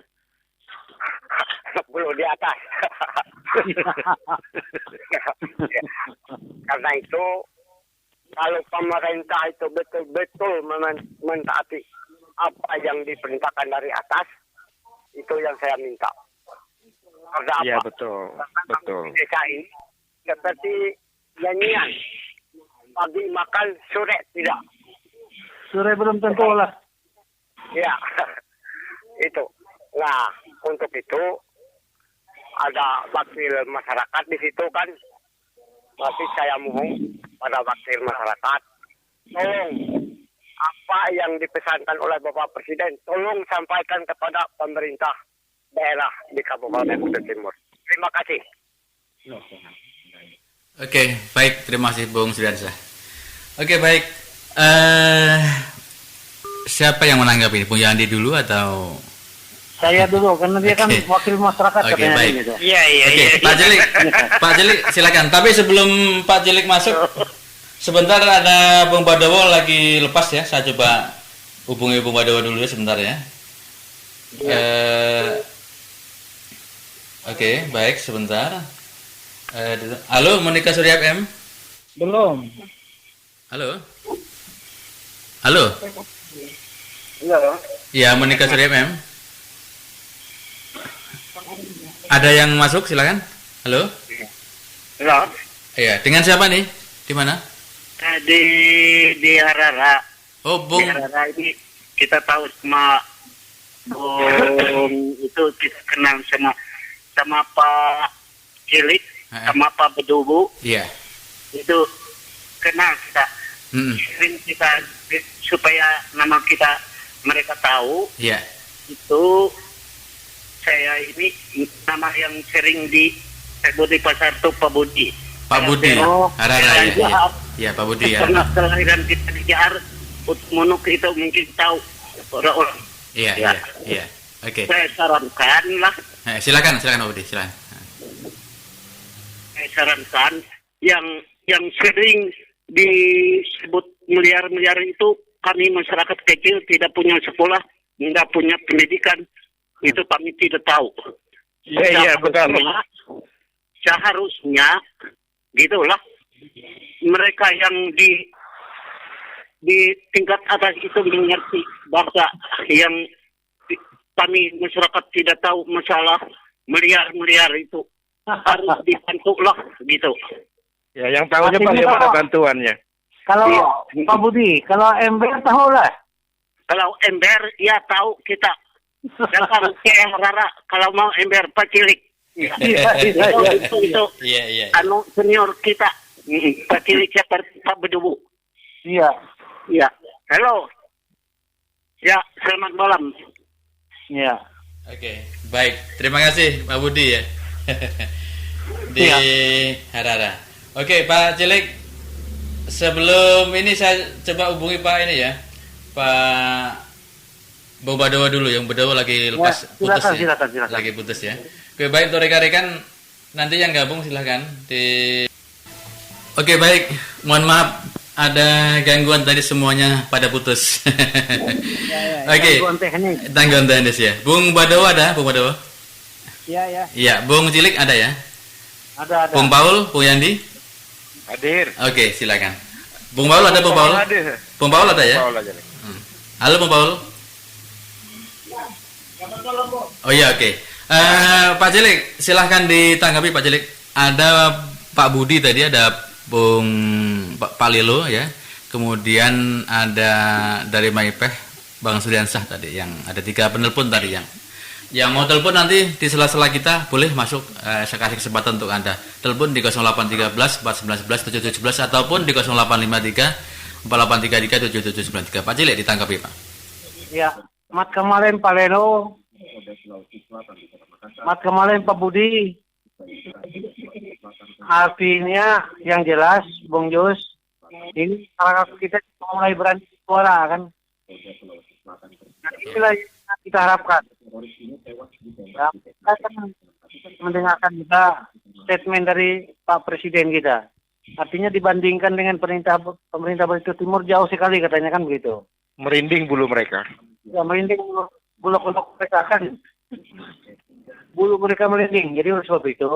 Belum di atas. Karena itu kalau pemerintah itu betul-betul mentaati apa yang diperintahkan dari atas, itu yang saya minta. Karena Iya, apa? betul. Desa ini seperti nyanyian. Pagi makan, sore tidak. Sore belum tentu lah. Ya, itu. Nah, untuk itu ada wakil masyarakat di situ kan. Masih saya mohon pada wakil masyarakat, tolong apa yang dipesankan oleh Bapak Presiden, tolong sampaikan kepada pemerintah daerah di Kabupaten Kutai Timur. Terima kasih. Oke, baik, terima kasih Bung Suryansah. Oke, baik. Siapa yang menanggapi ini? Bung Yandi dulu atau? Saya dulu, karena dia kan wakil masyarakat katanya. Baik. Gitu. Iya. Pak Jelik, silakan. Tapi sebelum Pak Jelik masuk, sebentar ada Bung Badowo lagi lepas ya. Saya coba hubungi Bung Badowo dulu sebentar ya. Oke, baik, sebentar. Halo, Monika Surya FM. Belum. Halo. Iya. Ya, Monika Surya FM. Ada yang masuk, silakan. Halo. Halo. Iya, dengan siapa nih? Di mana? Di Harara. Oh, Bung. Di Harara ini kita tahu sama Bung itu kita kenal sama Pak Cilik, sama Pak Bedubu. Iya. Itu kenal kita. Sering kita supaya nama kita mereka tahu. Iya. Itu saya ini nama yang sering disebut di pasar itu Pak Budi. Pak Budi. Harara ya. Iya, Pak Budi ya. Karena kelahiran kita di Jahar, Munuk itu mungkin tahu orang-orang. Iya. Oke. Saya sarankan lah. Silakan Pak Budi, silakan. Saya sarankan yang sering disebut miliar-miliar itu kami masyarakat kecil tidak punya sekolah, tidak punya pendidikan. Itu kami tidak tahu. Iya, betul. seharusnya gitulah mereka yang di tingkat atas itu mengerti bahasa yang kami masyarakat tidak tahu masalah miliar itu harus dibantu lah gitu. Ya, yang tahunya bagaimana bantuannya. Kalau Pak Budi, kalau ember tahu lah. Kalau ember ya tahu kita. Datang ke Rara kalau mau ember Pak Cilik. Itu anu senior kita. Pak Cilik seperti Pak Bedebu. Iya. Iya. Halo. Ya, selamat malam. Iya. Oke, baik. Terima kasih Pak Budi ya. Di Harara. Oke, Pak Cilik. Sebelum ini saya coba hubungi Pak ini ya. Pak Bung Badowo dulu, yang Badowo lagi lepas putus ya. Silakan. Lagi putus ya. Oke, baik untuk rekan-rekan nanti yang gabung silahkan Oke, baik. Mohon maaf ada gangguan tadi semuanya pada putus. Oke. Gangguan teknis ya. Bung Badowo ada, Bung Badowo? Iya. Iya, Bung Cilik ada ya? Ada. Bung Paul, Bung Yandi? Hadir. Oke, silakan. Bung Paul ada, Bung Paul? Bung Paul ada ya? Halo, Bung Paul. Oh iya, oke. Pak Cilik, silahkan ditanggapi Pak Cilik. Ada Pak Budi tadi, ada Bung Pak Lilo ya. Kemudian ada dari Maipeh Bang Sudiansah tadi, yang ada 3 penelpon tadi yang mau telepon nanti di sela-sela kita boleh masuk, saya kasih kesempatan untuk Anda. Telepon di 0813 419 717 ataupun di 0853 4833 7793. Pak Cilik ditanggapi, Pak. Ya, mat kemarin Pak Leno. Mat kemarin Pak Budi. Artinya yang jelas Bung Jos, ini masyarakat kita mulai berani suara kan. Nah, inilah yang kita harapkan. Ya, kita kan mendengarkan juga statement dari Pak Presiden kita. Artinya dibandingkan dengan pemerintah Baritu Timur jauh sekali katanya kan begitu. Merinding bulu mereka. Ya, merinding bulu mereka kan. Bulu mereka merinding. Jadi oleh sebab itu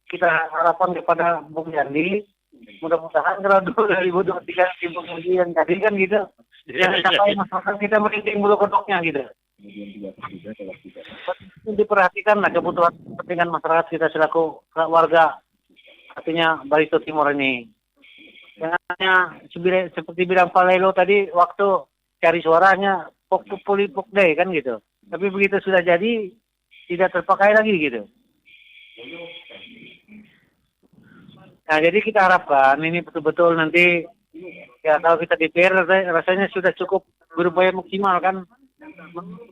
kita harapkan kepada Bung Yandi, mudah-mudahan kalau 2023 Bung Yandi yang tadi kan gitu, jangan sampai masyarakat kita merinding bulu kodoknya gitu. Diperhatikan lah kepentingan masyarakat kita selaku warga, artinya Barito Timur ini. Jangan hanya seperti bilang Pak Lelo tadi, waktu cari suaranya pok deh kan gitu. Tapi begitu sudah jadi tidak terpakai lagi gitu. Nah, jadi kita harapkan ini betul-betul nanti ya kalau kita DPR rasanya sudah cukup berupaya maksimal kan,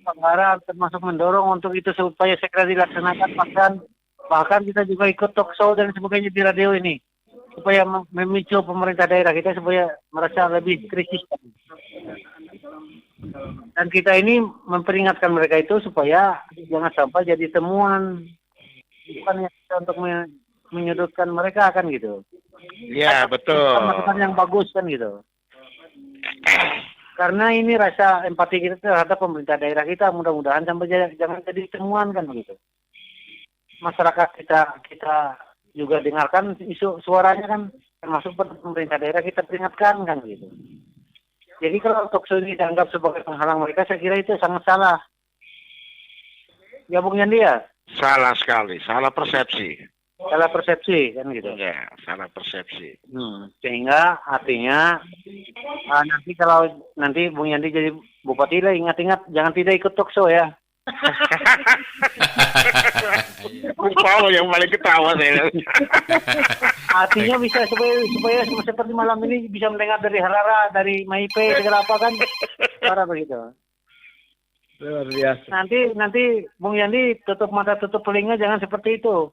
anggaran termasuk mendorong untuk itu supaya segera dilaksanakan, bahkan kita juga ikut talk show dan sebagainya di radio ini supaya memicu pemerintah daerah kita supaya merasa lebih krisis. Dan kita ini memperingatkan mereka itu supaya jangan sampai jadi temuan, bukan untuk menyudutkan mereka kan gitu. Iya, betul. Masukan yang bagus kan gitu. Karena ini rasa empati kita terhadap pemerintah daerah kita, mudah-mudahan sampai jangan jadi temuan kan begitu. Masyarakat kita juga dengarkan isu suaranya kan, termasuk pemerintah daerah kita peringatkan kan gitu. Jadi kalau talkshow ini dianggap sebagai penghalang mereka, saya kira itu sangat salah. Ya Bung Yandi ya? Salah sekali, salah persepsi. Salah persepsi kan gitu. Ya, salah persepsi. Sehingga artinya nanti kalau nanti Bung Yandi jadi bupati lah, ingat-ingat jangan tidak ikut talkshow ya. Paul yang paling ketawa saya. Artinya bisa supaya seperti malam ini bisa mendengar dari Harara, dari Maipe, segala apa kan, cara begitu. Luar biasa. Nanti Bung Yandi tutup mata tutup telinga, jangan seperti itu.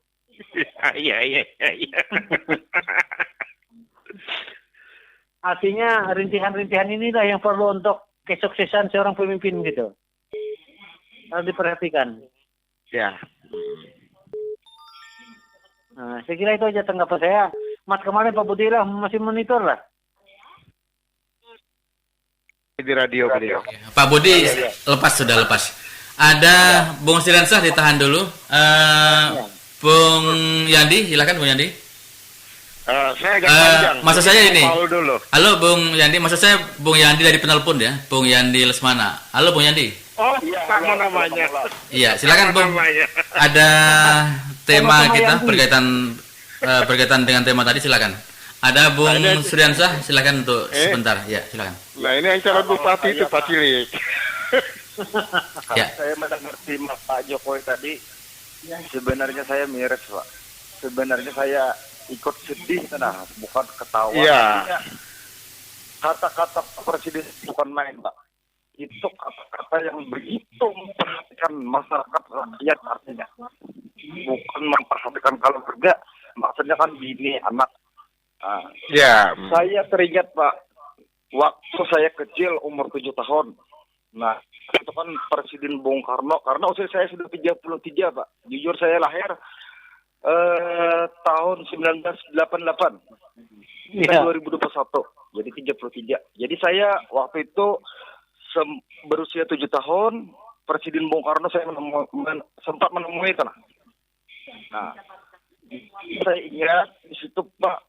Iya. Artinya rintihan-rintihan inilah yang perlu untuk kesuksesan seorang pemimpin gitu. Harus diperhatikan. Ya. Nah, saya kira itu aja tanggapan saya. Mas kemarin Pak Budi lah masih monitor lah. Di radio beliau. Pak Budi sudah lepas. Ada Bung Sudiansah ditahan dulu. Bung Yandi, silakan Bung Yandi. Saya agak panjang. Maksud saya ini. Dulu. Halo Bung Yandi, maksud saya Bung Yandi dari penelpon ya, Bung Yandi Lesmana. Halo Bung Yandi. Oh, sama namanya. Iya, silakan Bung. Ada tema kita berkaitan dengan tema tadi, silakan. Ada Bung Suryansah, silakan untuk sebentar. Ya, silakan. Nah, ini yang calon bupati itu Pak Cilik. Ya. Saya mendengar tema Pak Jokowi tadi, sebenarnya saya miris, Pak. Sebenarnya saya ikut sedih, nah, bukan ketawa. Iya. Kata-kata Presiden bukan main, Pak. Itu kata-kata yang begitu memperhatikan masyarakat rakyat artinya. Bukan memperhatikan kalau kerja, maksudnya kan bini, anak. Saya teringat, Pak, waktu saya kecil umur 7 tahun. Nah, itu kan Presiden Bung Karno, karena usia saya sudah 33, Pak. Jujur saya lahir tahun 1988. 2021. Jadi 33. Jadi saya waktu itu berusia 7 tahun, Presiden Bung Karno saya sempat menemui itu. Nah, saya ingat di situ Pak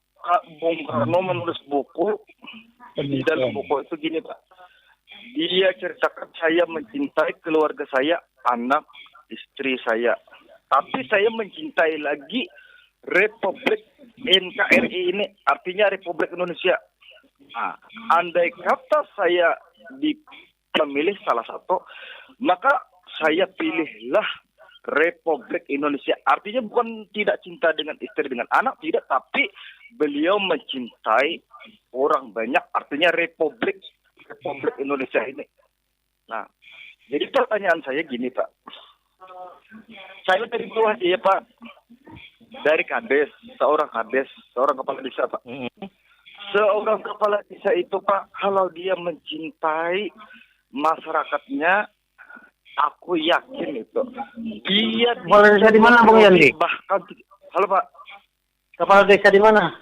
Bung Karno menulis buku. Di dalam buku itu gini, Pak. Dia ceritakan saya mencintai keluarga saya, anak, istri saya. Tapi saya mencintai lagi Republik NKRI ini, artinya Republik Indonesia. Nah, andai kata saya memilih salah satu, maka saya pilihlah Republik Indonesia. Artinya bukan tidak cinta dengan istri, dengan anak, tidak. Tapi beliau mencintai orang banyak, artinya Republik Indonesia ini. Nah, jadi pertanyaan saya gini, Pak. Saya dari bawah aja ya, Pak. Dari Kades, seorang kepala desa, Pak. Seorang kepala desa itu, Pak, kalau dia mencintai masyarakatnya, aku yakin itu. Dia kepala desa di mana, Bung Yandi? Bahkan, halo Pak. Kepala desa di mana?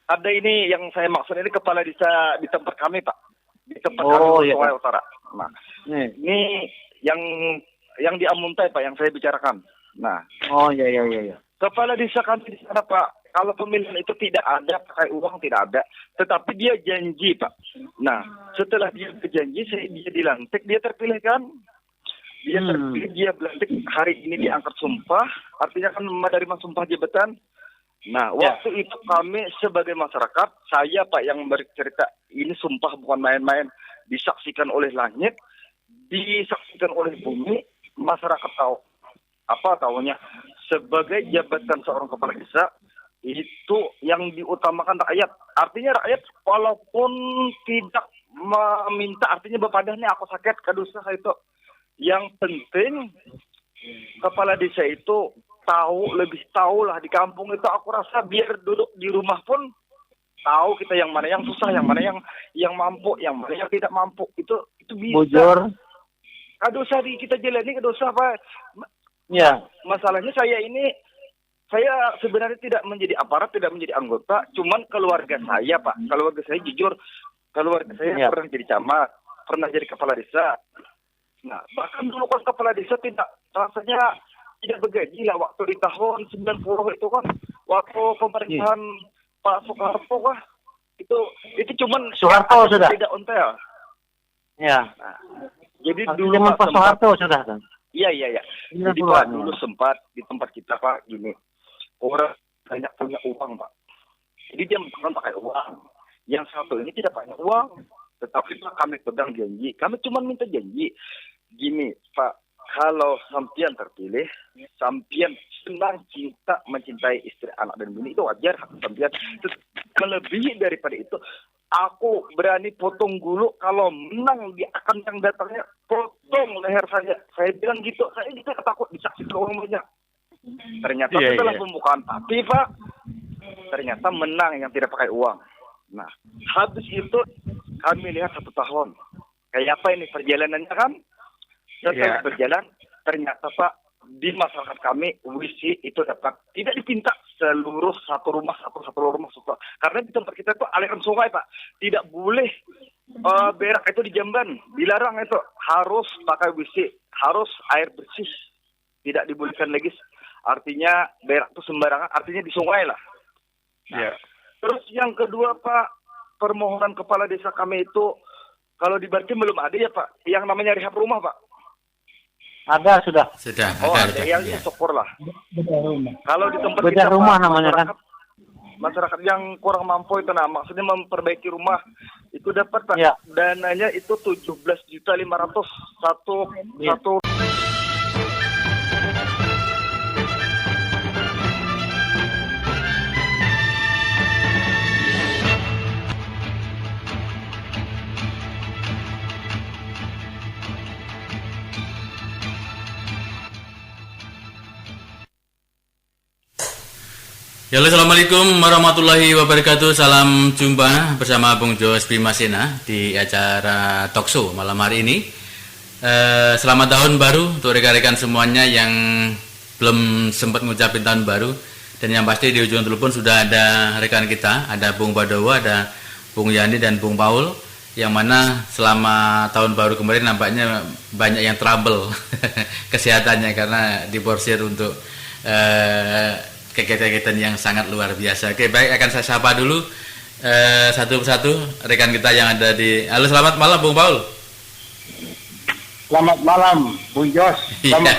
Ada ini yang saya maksud ini kepala desa di tempat kami, Pak. Di tempat kami, Sungai Utara. Nah, ini yang di Amuntai, Pak, yang saya bicarakan. Nah. Iya. Kepala desa kami di sana, Pak. Kalau pemilihan itu tidak ada, pakai uang tidak ada. Tetapi dia janji, Pak. Nah, setelah dia berjanji, dia dilantik, dia terpilih kan? Dia terpilih, dia berlantik, hari ini diangkat sumpah. Artinya kan menerima sumpah jabatan. Nah, waktu itu kami sebagai masyarakat, saya, Pak, yang bercerita, ini sumpah bukan main-main. Disaksikan oleh langit, disaksikan oleh bumi, masyarakat tahu. Apa tahunya? Sebagai jabatan seorang kepala desa, itu yang diutamakan rakyat. Artinya rakyat walaupun tidak meminta, artinya Bapak ini aku sakit, kadusa itu. Yang penting kepala desa itu lebih tahu lah di kampung itu. Aku rasa biar duduk di rumah pun tahu kita yang mana yang susah, yang mana yang mampu, yang mana yang tidak mampu. Itu bisa. Bujur. Kadosa kita jalani, kadosa Pak. Ya. Masalahnya saya sebenarnya tidak menjadi aparat, tidak menjadi anggota, cuman keluarga saya, Pak. Keluarga saya jujur, keluarga saya pernah jadi camat, pernah jadi kepala desa. Nah, bahkan dulu kan kepala desa rasanya tidak bergaji lah waktu di tahun 90 itu kan, waktu pemerintahan Pak Soeharto kan, itu cuman Soeharto sudah tidak ontel. Ya. Nah, jadi dulu Pak Soeharto sudah kan. Iya. Jadi Pak, dulu sempat di tempat kita, Pak, gini. Orang banyak punya uang, Pak. Jadi dia bukan pakai uang. Yang satu ini tidak banyak uang. Tetapi Pak, kami pegang janji. Kami cuma minta janji. Gini, Pak, kalau sampian terpilih, sampian senang cinta mencintai istri, anak, dan bini, itu wajar. Sampian melebihi daripada itu. Aku berani potong gulu kalau menang dia akan yang datangnya potong leher saya. Saya bilang gitu, saya juga takut disaksikan orang banyak. Ternyata setelah pembukaan tapi Pak, ternyata menang yang tidak pakai uang. Nah, habis itu kami lihat 1 tahun. Kayak apa ini perjalanannya kan? Setelah berjalan, ternyata Pak, di masyarakat kami WC itu dapat tidak dipinta seluruh satu rumah. Karena di tempat kita itu aliran sungai, Pak. Tidak boleh berak itu di jamban, dilarang itu. Harus pakai WC, harus air bersih. Tidak dibolehkan lagi artinya berak itu sembarangan, artinya di sungai lah. Ya. Terus yang kedua Pak, permohonan kepala desa kami itu kalau di Banten belum ada ya Pak, yang namanya rehab rumah Pak. Ada sudah. Sudah. Oh ada, yang ya. syukur lah. Kalau di tempat Beda kita rumah Pak, namanya kan. masyarakat yang kurang mampu itu, nah maksudnya memperbaiki rumah itu dapat Pak. Ya. Dananya itu 17.500.000 Ya. satu. Ya, assalamualaikum warahmatullahi wabarakatuh. Salam jumpa bersama Bung Jos Bimasena di acara Talkshow malam hari ini. Selamat tahun baru untuk rekan-rekan semuanya yang belum sempat ngucapin tahun baru. Dan yang pasti di ujung telepon sudah ada rekan kita, ada Bung Badowo, ada Bung Yani dan Bung Paul, yang mana selama tahun baru kemarin nampaknya banyak yang trouble kesehatannya karena diporsir untuk kegiatan-kegiatan yang sangat luar biasa. Oke, baik, akan saya sapa dulu satu persatu rekan kita yang ada di. Halo, selamat malam Bung Paul. Selamat malam Bung Jos. Selamat